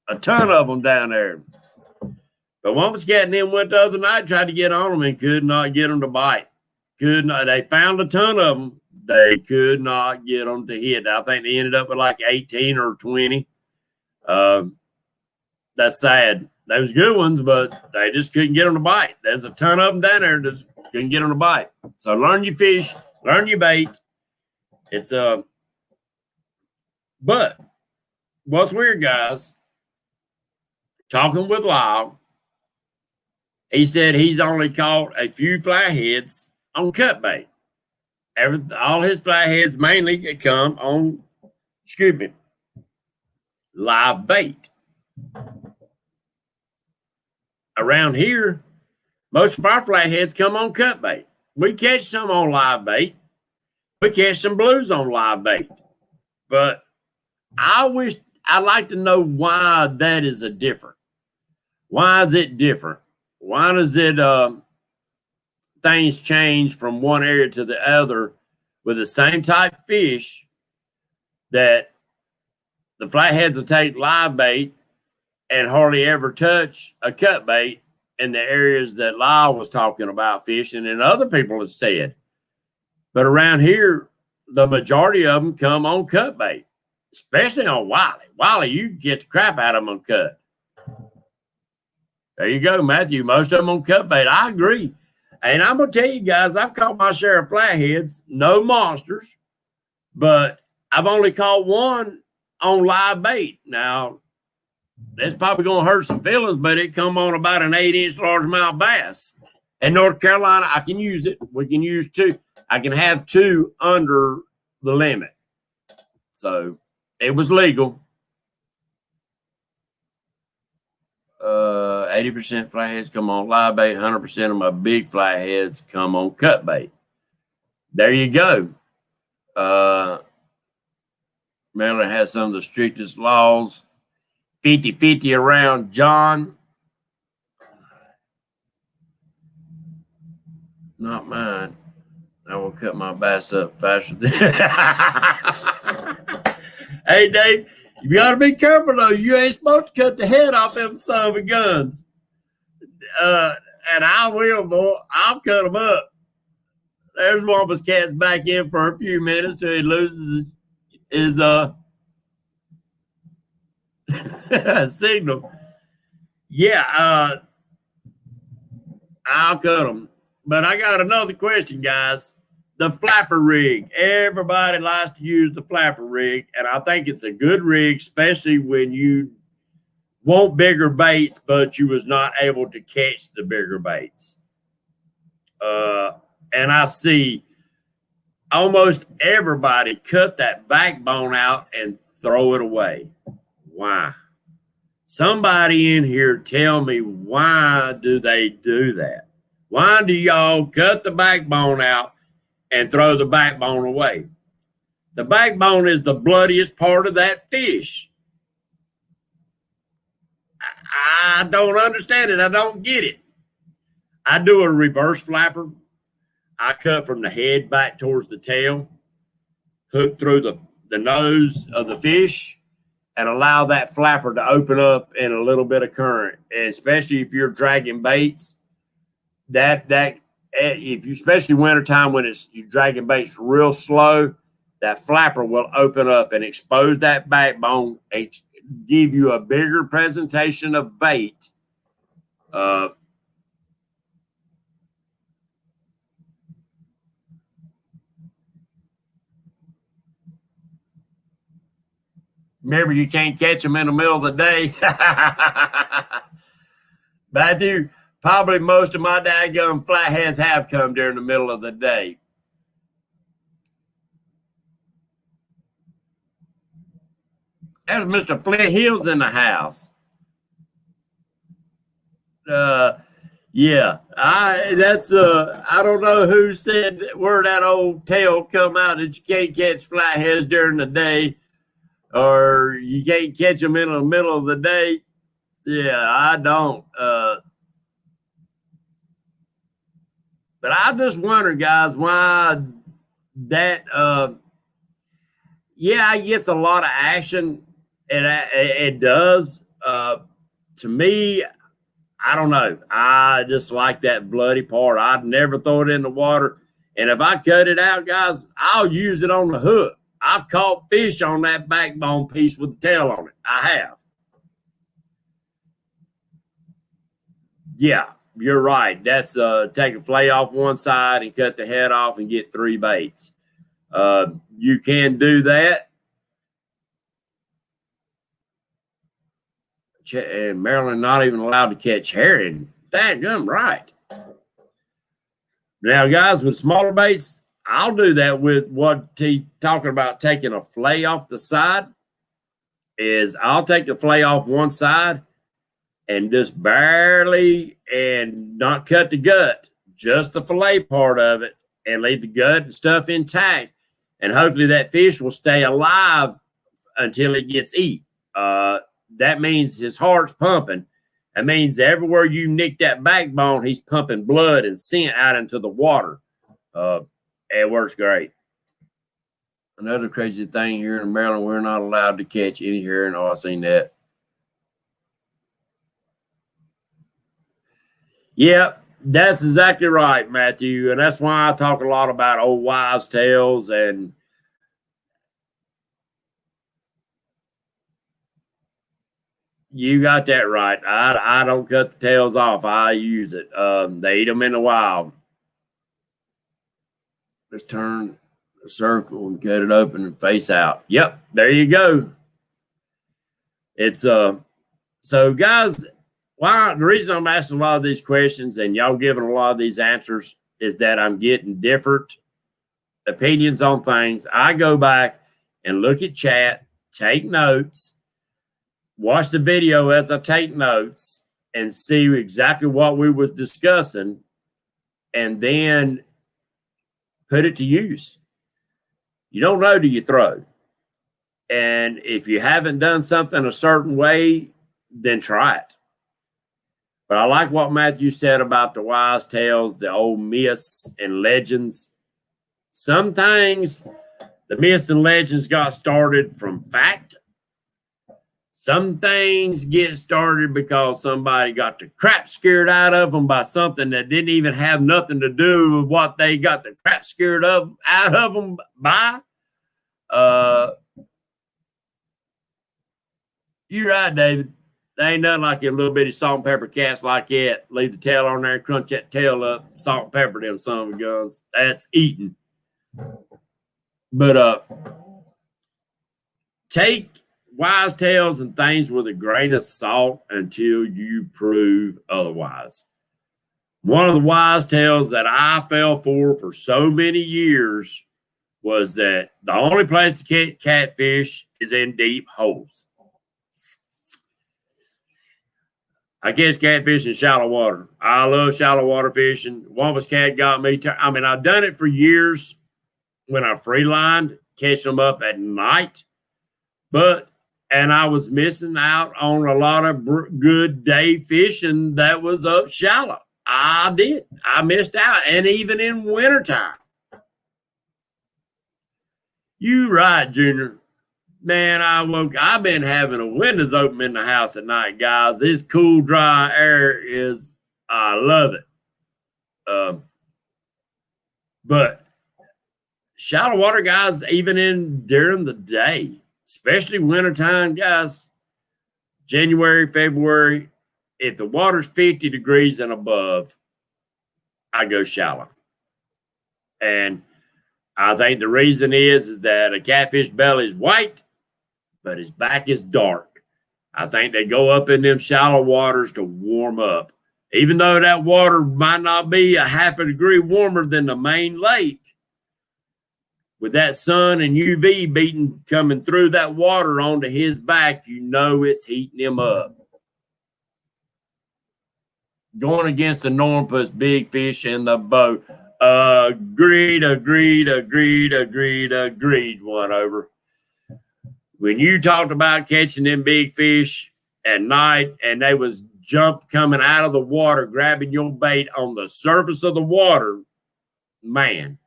A ton of them down there. But one was getting in went the other night, tried to get on them and could not get them to bite. Could not. They found a ton of them. They could not get them to hit. I think they ended up with like 18 or 20. That's sad. They was good ones, but they just couldn't get them to bite. There's a ton of them down there, just couldn't get them to bite. So learn your fish, learn your bait. It's but what's weird, guys, talking with Lyle, he said he's only caught a few flatheads on cut bait. All his flatheads mainly come on, live bait. Around here, most of our flatheads come on cut bait. We catch some on live bait. We catch some blues on live bait. But I'd like to know why that is a different. Why is it different? Why does it things change from one area to the other with the same type of fish that the flatheads will take live bait and hardly ever touch a cut bait in the areas that Lyle was talking about fishing and other people have said. But around here, the majority of them come on cut bait, especially on Wiley. Wiley, you get the crap out of them on cut. There you go, Matthew. Most of them on cut bait. I agree. And I'm going to tell you guys, I've caught my share of flatheads, no monsters, but I've only caught one on live bait. Now, that's probably going to hurt some feelings, but it come on about an 8-inch largemouth bass. In North Carolina, I can use it. We can use two. I can have two under the limit. So it was legal. 80% flatheads come on live bait. 100% of my big flatheads come on cut bait. There you go. Maryland has some of the strictest laws. 50-50 around John. Not mine. I will cut my bass up faster than Hey, Dave, you got to be careful, though. You ain't supposed to cut the head off them son of a guns. And I will, boy. I'll cut them up. There's Wampus Cat's back in for a few minutes till he loses his signal. Yeah, I'll cut them. But I got another question, guys. The flapper rig. Everybody likes to use the flapper rig, and I think it's a good rig, especially when you want bigger baits, but you was not able to catch the bigger baits. And I see almost everybody cut that backbone out and throw it away. Why? Somebody in here tell me, why do they do that? Why do y'all cut the backbone out and throw the backbone away? The backbone is the bloodiest part of that fish. I don't understand it. I don't get it. I do a reverse flapper. I cut from the head back towards the tail, hook through the nose of the fish, and allow that flapper to open up in a little bit of current. And especially if you're dragging baits, if you, especially wintertime when you're dragging baits real slow, that flapper will open up and expose that backbone and give you a bigger presentation of bait. Remember, you can't catch them in the middle of the day. Matthew, probably most of my daggum flatheads have come during the middle of the day. There's Mr. Flint Hills in the house. Yeah, I don't know who said where that old tale come out that you can't catch flatheads during the day, or you can't catch them in the middle of the day. Yeah, I don't. But I just wonder, guys, why that. Yeah, it gets a lot of action, and it does. To me, I don't know. I just like that bloody part. I'd never throw it in the water. And if I cut it out, guys, I'll use it on the hook. I've caught fish on that backbone piece with the tail on it. I have. Yeah, you're right. That's take a fillet off one side and cut the head off and get 3 baits. You can do that. And Maryland not even allowed to catch herring. Dadgum right. Now, guys, with smaller baits, I'll do that with what he talking about, taking a fillet off the side. Is I'll take the fillet off one side and just barely, and not cut the gut, just the fillet part of it, and leave the gut and stuff intact. And hopefully that fish will stay alive until it gets eat. That means his heart's pumping. That means everywhere you nick that backbone, he's pumping blood and scent out into the water. It works great. Another crazy thing here in Maryland, we're not allowed to catch any herring. Oh, I've seen that. Yep, that's exactly right, Matthew. And that's why I talk a lot about old wives' tales. And you got that right. I don't cut the tails off. I use it. They eat them in the wild. Let's turn the circle and cut it open and face out. Yep, there you go. It's so guys, why the reason I'm asking a lot of these questions and y'all giving a lot of these answers is that I'm getting different opinions on things. I go back and look at chat, take notes, watch the video as I take notes, and see exactly what we were discussing, and then put it to use. You don't know till you throw. And if you haven't done something a certain way, then try it. But I like what Matthew said about the wise tales, the old myths and legends. Some things, the myths and legends got started from fact. Some things get started because somebody got the crap scared out of them by something that didn't even have nothing to do with what they got the crap scared out of them by. You're right, David. There ain't nothing like a little bitty salt and pepper cast like that. Leave the tail on there, crunch that tail up, salt and pepper them son of a guns. That's eating. But take wise tales and things with a grain of salt until you prove otherwise. One of the wise tales that I fell for so many years was that the only place to catch catfish is in deep holes. I catch catfish in shallow water. I love shallow water fishing. Wampus cat got me. I've done it for years when I free-lined, catch them up at night. And I was missing out on a lot of good day fishing that was up shallow. I did. I missed out. And even in wintertime. You right, Junior. Man, I've been having the windows open in the house at night, guys. This cool, dry air I love it. But shallow water, guys, even during the day, especially wintertime, guys, January, February, if the water's 50 degrees and above, I go shallow. And I think the reason is that a catfish belly is white but his back is dark. I think they go up in them shallow waters to warm up. Even though that water might not be a half a degree warmer than the main lake, with that sun and UV beating coming through that water onto his back, you know it's heating him up. Going against the norm puts big fish in the boat. Agreed. One over. When you talked about catching them big fish at night and they was coming out of the water, grabbing your bait on the surface of the water, man.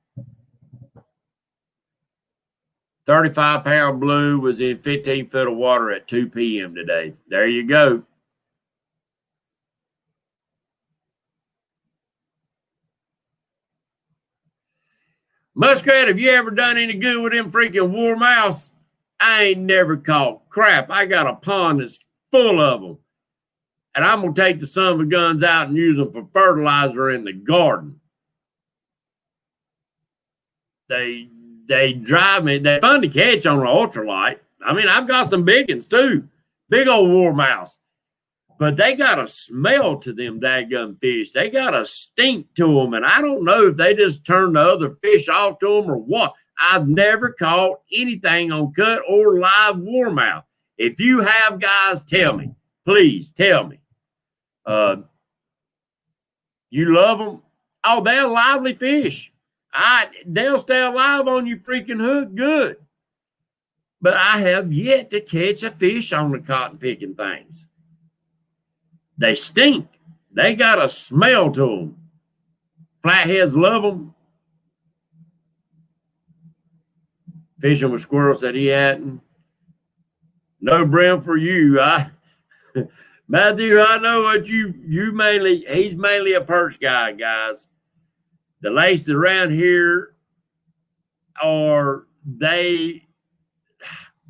35-pound blue was in 15 foot of water at 2 p.m. today. There you go. Muskrat, have you ever done any good with them freaking warmouths? I ain't never caught crap. I got a pond that's full of them. And I'm going to take the son of a guns out and use them for fertilizer in the garden. They drive me. They're fun to catch on an ultralight. I mean, I've got some big ones too. Big old warmouths. But they got a smell to them daggum fish. They got a stink to them. And I don't know if they just turn the other fish off to them or what. I've never caught anything on cut or live warmouth. If you have, guys, tell me. Please tell me. You love them? Oh, they're lively fish. They'll stay alive on your freaking hook good. But I have yet to catch a fish on the cotton picking things. They stink. They got a smell to them. Flatheads love them. Fishing with squirrels said he hadn't. No brim for you. Matthew, I know what he's mainly a perch guy, guys. The lakes around here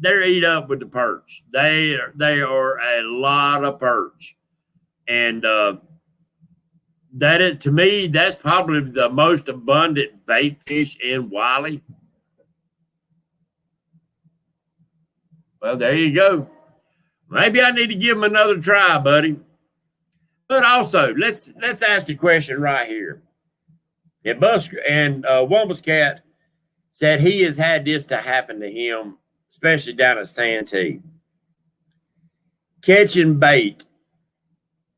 they're eat up with the perch. They are a lot of perch. And to me, that's probably the most abundant bait fish in Wiley. Well, there you go. Maybe I need to give him another try, buddy. But also, let's ask the question right here. And Wombus Cat said he has had this to happen to him, especially down at Santee. Catching bait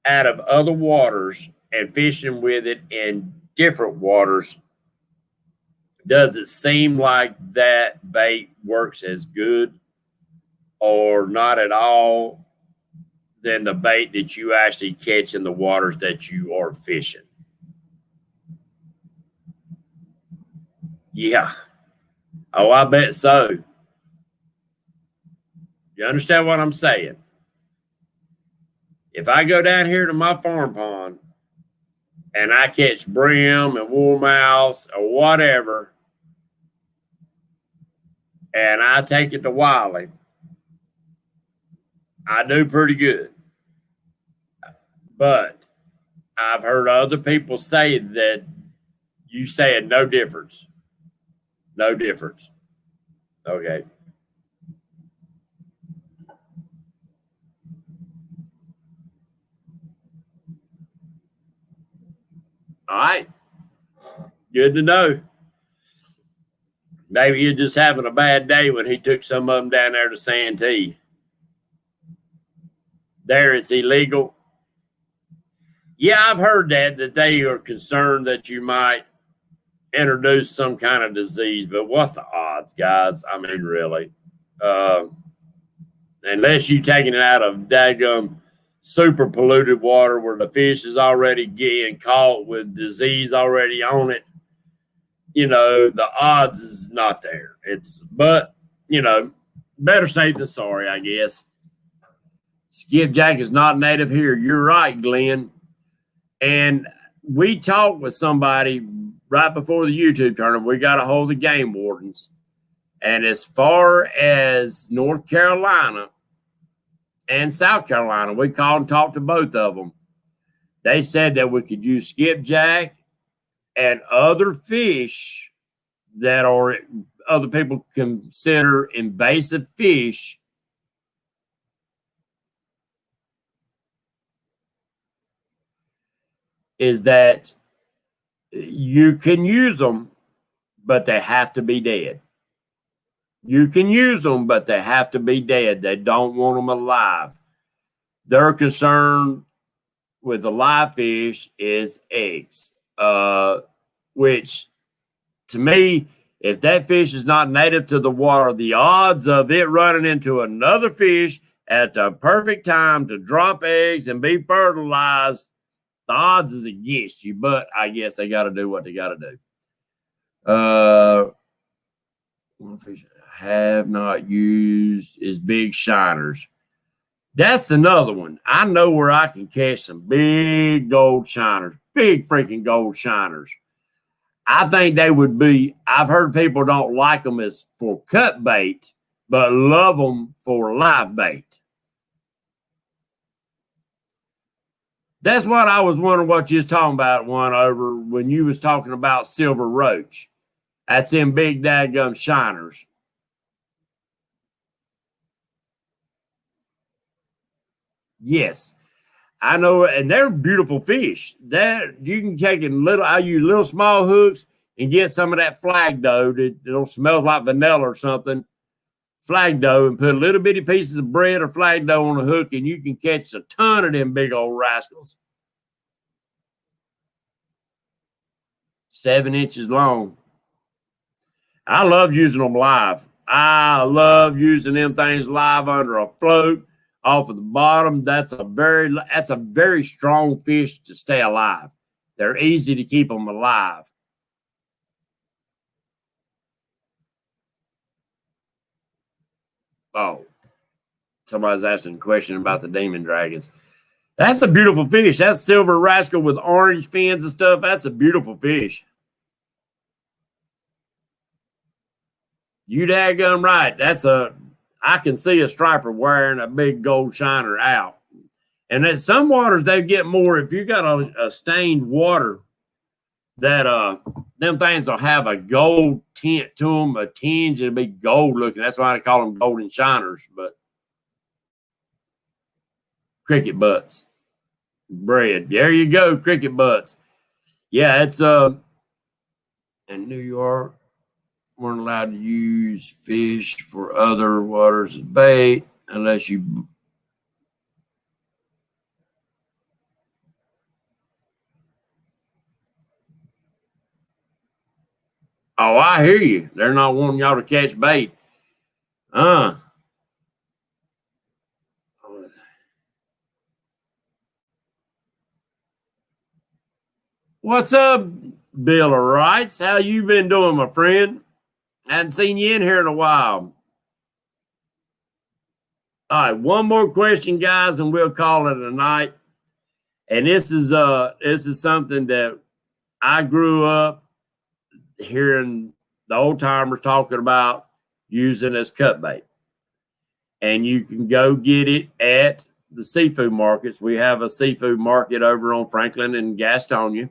out of other waters and fishing with it in different waters, does it seem like that bait works as good or not at all than the bait that you actually catch in the waters that you are fishing? Yeah. Oh, I bet so. You understand what I'm saying? If I go down here to my farm pond and I catch brim and warmouths or whatever, and I take it to Wiley, I do pretty good. But I've heard other people say that you said no difference. No difference. Okay. All right. Good to know. Maybe you're just having a bad day when he took some of them down there to Santee. There, it's illegal. Yeah, I've heard that they are concerned that you might introduce some kind of disease, but what's the odds, guys? I mean, really. Unless you're taking it out of daggum super polluted water where the fish is already getting caught with disease already on it, the odds is not there. But better safe than sorry, I guess. Skipjack is not native here. You're right, Glenn. And we talked with somebody right before the YouTube tournament. We got a hold of the game wardens. And as far as North Carolina and South Carolina, we called and talked to both of them. They said that we could use skipjack and other fish that are other people consider invasive fish is that you can use them, but they have to be dead. You can use them, but they have to be dead. They don't want them alive. Their concern with the live fish is eggs, which to me, if that fish is not native to the water, the odds of it running into another fish at the perfect time to drop eggs and be fertilized, the odds is against you. But I guess they got to do what they got to do. One fish I have not used is big shiners. That's another one. I know where I can catch some big gold shiners, big freaking gold shiners. I think they would be, I've heard people don't like them as for cut bait, but love them for live bait. That's what I was wondering what you was talking about, one over when you was talking about silver roach. That's them big daggum shiners. Yes, I know, and they're beautiful fish. That you can take in little. I use little small hooks and get some of that flag dough that it'll smell like vanilla or something. Flag dough, and put little bitty pieces of bread or flag dough on a hook, and you can catch a ton of them big old rascals. 7 inches long. I love using them live. I love using them things live under a float off of the bottom. That's a very strong fish to stay alive. They're easy to keep them alive. Oh, somebody's asking a question about the demon dragons. That's a beautiful fish. That's silver rascal with orange fins and stuff. That's a beautiful fish. You daggum right. I can see a striper wearing a big gold shiner out. And at some waters, they get more. If you got a stained water, that them things will have a gold tint to them, a tinge, it'll be gold looking. That's why they call them golden shiners. But cricket butts, bread. There you go, cricket butts. Yeah, it's in New York, weren't allowed to use fish for other waters as bait unless you. Oh, I hear you. They're not wanting y'all to catch bait. What's up, Bill of Rights? How you been doing, my friend? Hadn't seen you in here in a while. All right, one more question, guys, and we'll call it a night. And this is something that I grew up hearing the old timers talking about using as cut bait. And you can go get it at the seafood markets. We have a seafood market over on Franklin and Gastonia.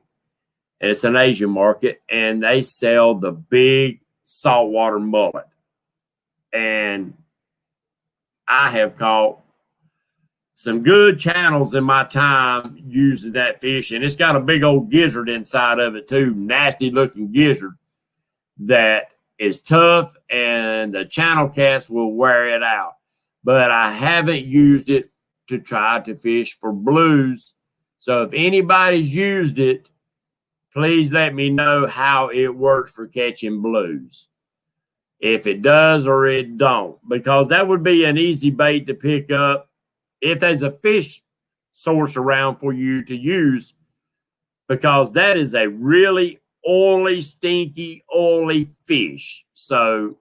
And it's an Asian market, and they sell the big saltwater mullet. And I have caught some good channels in my time using that fish, and it's got a big old gizzard inside of it too, nasty looking gizzard that is tough, and the channel cats will wear it out. But I haven't used it to try to fish for blues. So if anybody's used it, please let me know how it works for catching blues. If it does or it don't, because that would be an easy bait to pick up if there's a fish source around for you to use, because that is a really oily, stinky, oily fish. So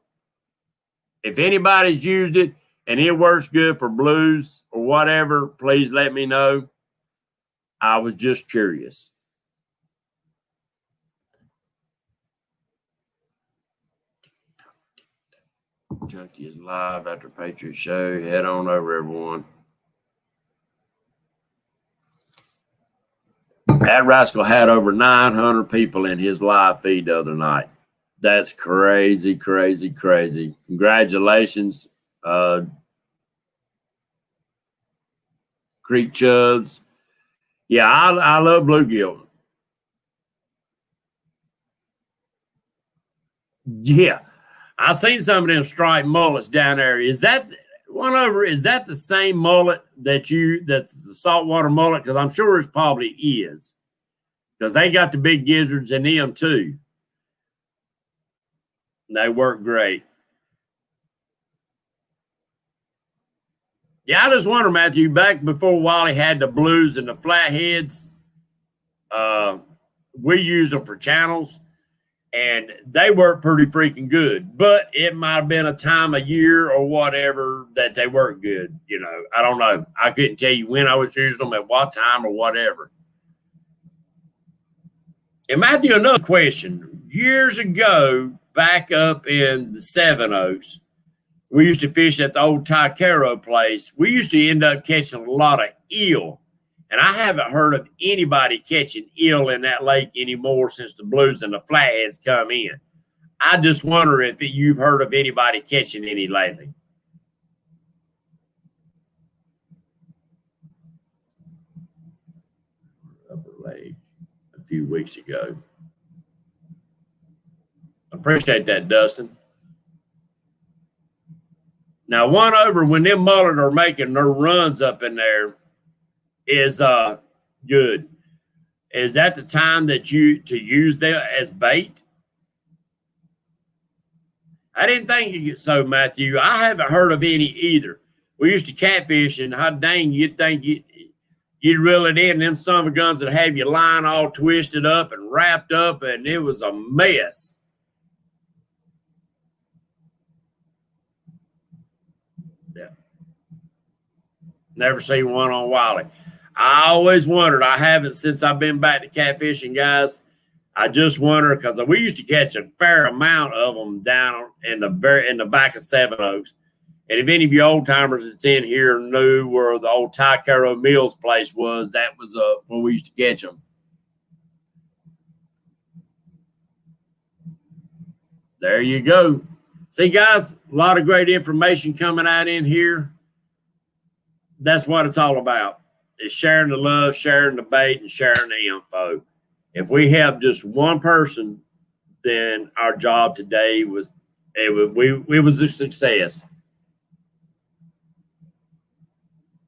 if anybody's used it and it works good for blues or whatever, please let me know. I was just curious. Junkie is live after Patriot show. Head on over, everyone. That rascal had over 900 people in his live feed the other night. That's crazy, crazy, crazy. Congratulations, Creek Chuds. Yeah, I love bluegill. Yeah. I seen some of them striped mullets down there. Is that one over? Is that the same mullet that's the saltwater mullet? Because I'm sure it probably is. Because they got the big gizzards in them too. And they work great. Yeah, I just wonder, Matthew, back before Wally had the blues and the flatheads, we used them for channels. And they work pretty freaking good, but it might have been a time of year or whatever that they weren't good. You know, I don't know. I couldn't tell you when I was using them at what time or whatever. And Matthew, another question. Years ago, back up in the Seven Oaks, we used to fish at the old Taquero place. We used to end up catching a lot of eel. And I haven't heard of anybody catching eel in that lake anymore since the blues and the flatheads come in. I just wonder if you've heard of anybody catching any lately. Upper Lake a few weeks ago. Appreciate that, Dustin. Now, one over when them mullet are making their runs up in there is good. Is that the time that you to use them as bait? I didn't think so, Matthew. I haven't heard of any either. We used to catfish, and how dang you'd think you'd reel it in, and them son of a guns that have your line all twisted up and wrapped up, and it was a mess. Yeah. Never seen one on Wally. I always wondered. I haven't since I've been back to catfishing, guys. I just wonder because we used to catch a fair amount of them down in the back of Seven Oaks. And if any of you old timers that's in here knew where the old Taquero Mills place was, that was where we used to catch them. There you go. See, guys, a lot of great information coming out in here. That's what it's all about. Is sharing the love, sharing the bait, and sharing the info. If we help just one person, then our job today was a success.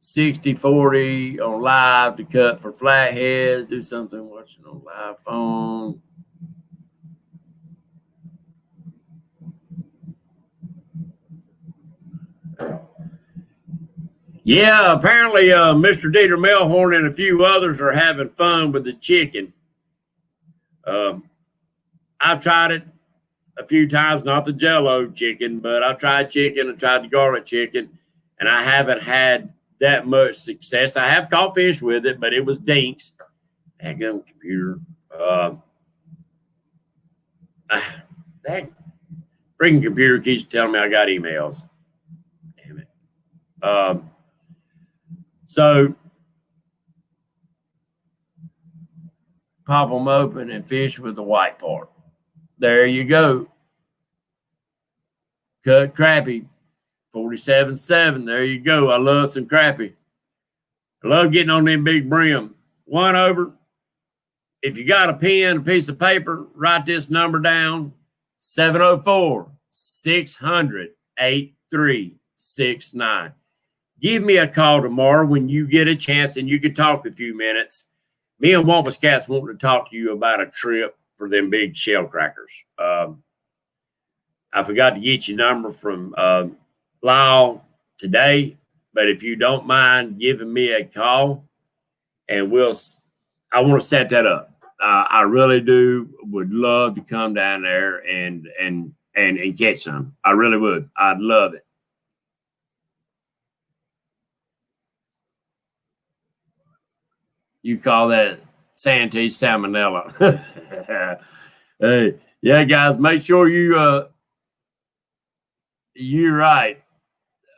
60-40 on live to cut for flatheads. Do something watching on live phone. Yeah, apparently Mr. Dieter Melhorn and a few others are having fun with the chicken. I've tried it a few times, not the Jell-O chicken, but I've tried chicken. I tried the garlic chicken, and I haven't had that much success. I have caught fish with it, but it was dinks. That computer. That freaking computer keeps telling me I got emails. Damn it. So pop them open and fish with the white part. There you go. Cut crappie, 47.7. There you go. I love some crappie. I love getting on them big brim. One over. If you got a pen, a piece of paper, write this number down. 704-600-8369. Give me a call tomorrow when you get a chance and you can talk a few minutes. Me and Wampus Cats want to talk to you about a trip for them big shell crackers. I forgot to get your number from Lyle today, but if you don't mind giving me a call, and I want to set that up. I really do. Would love to come down there and catch some. I really would. I'd love it. You call that Santee salmonella. Hey, yeah, guys, make sure you're right.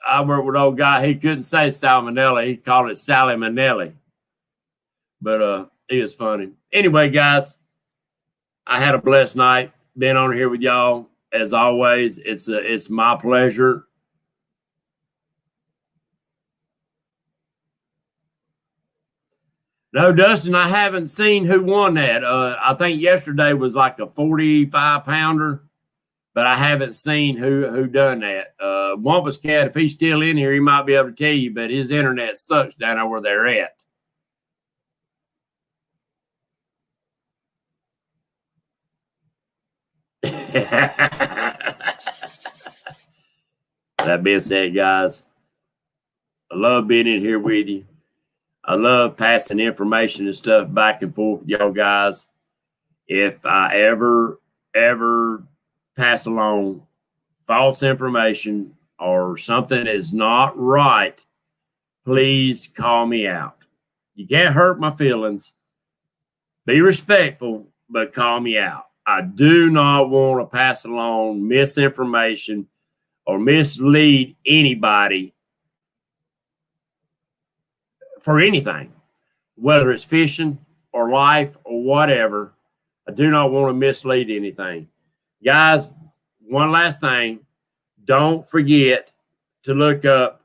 I worked with an old guy. He couldn't say salmonella. He called it Sally-Manelli. But it was funny. Anyway, guys, I had a blessed night being on here with y'all. As always, it's my pleasure. No, Dustin, I haven't seen who won that. I think yesterday was like a 45-pounder. but I haven't seen who done that. Wampus Cat, if he's still in here, he might be able to tell you, but his internet sucks down there where they're at. That being said, guys, I love being in here with you. I love passing information and stuff back and forth with y'all guys. If I ever pass along false information or something is not right, please call me out. You can't hurt my feelings. Be respectful, but call me out. I do not want to pass along misinformation or mislead anybody for anything, whether it's fishing or life or whatever. I do not want to mislead anything. Guys, one last thing. Don't forget to look up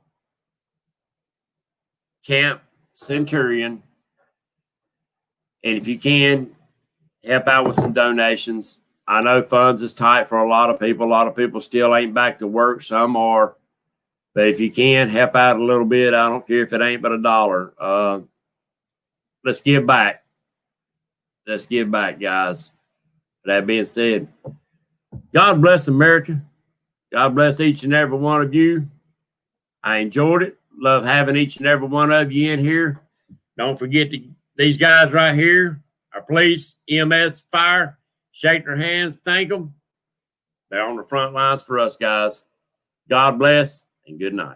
Camp Centurion. And if you can, help out with some donations. I know funds is tight for a lot of people. A lot of people still ain't back to work. Some are. But if you can, help out a little bit. I don't care if it ain't but $1. Let's give back. Let's give back, guys. That being said, God bless America. God bless each and every one of you. I enjoyed it. Love having each and every one of you in here. Don't forget these guys right here, our police, EMS, fire. Shake their hands. Thank them. They're on the front lines for us, guys. God bless and good night.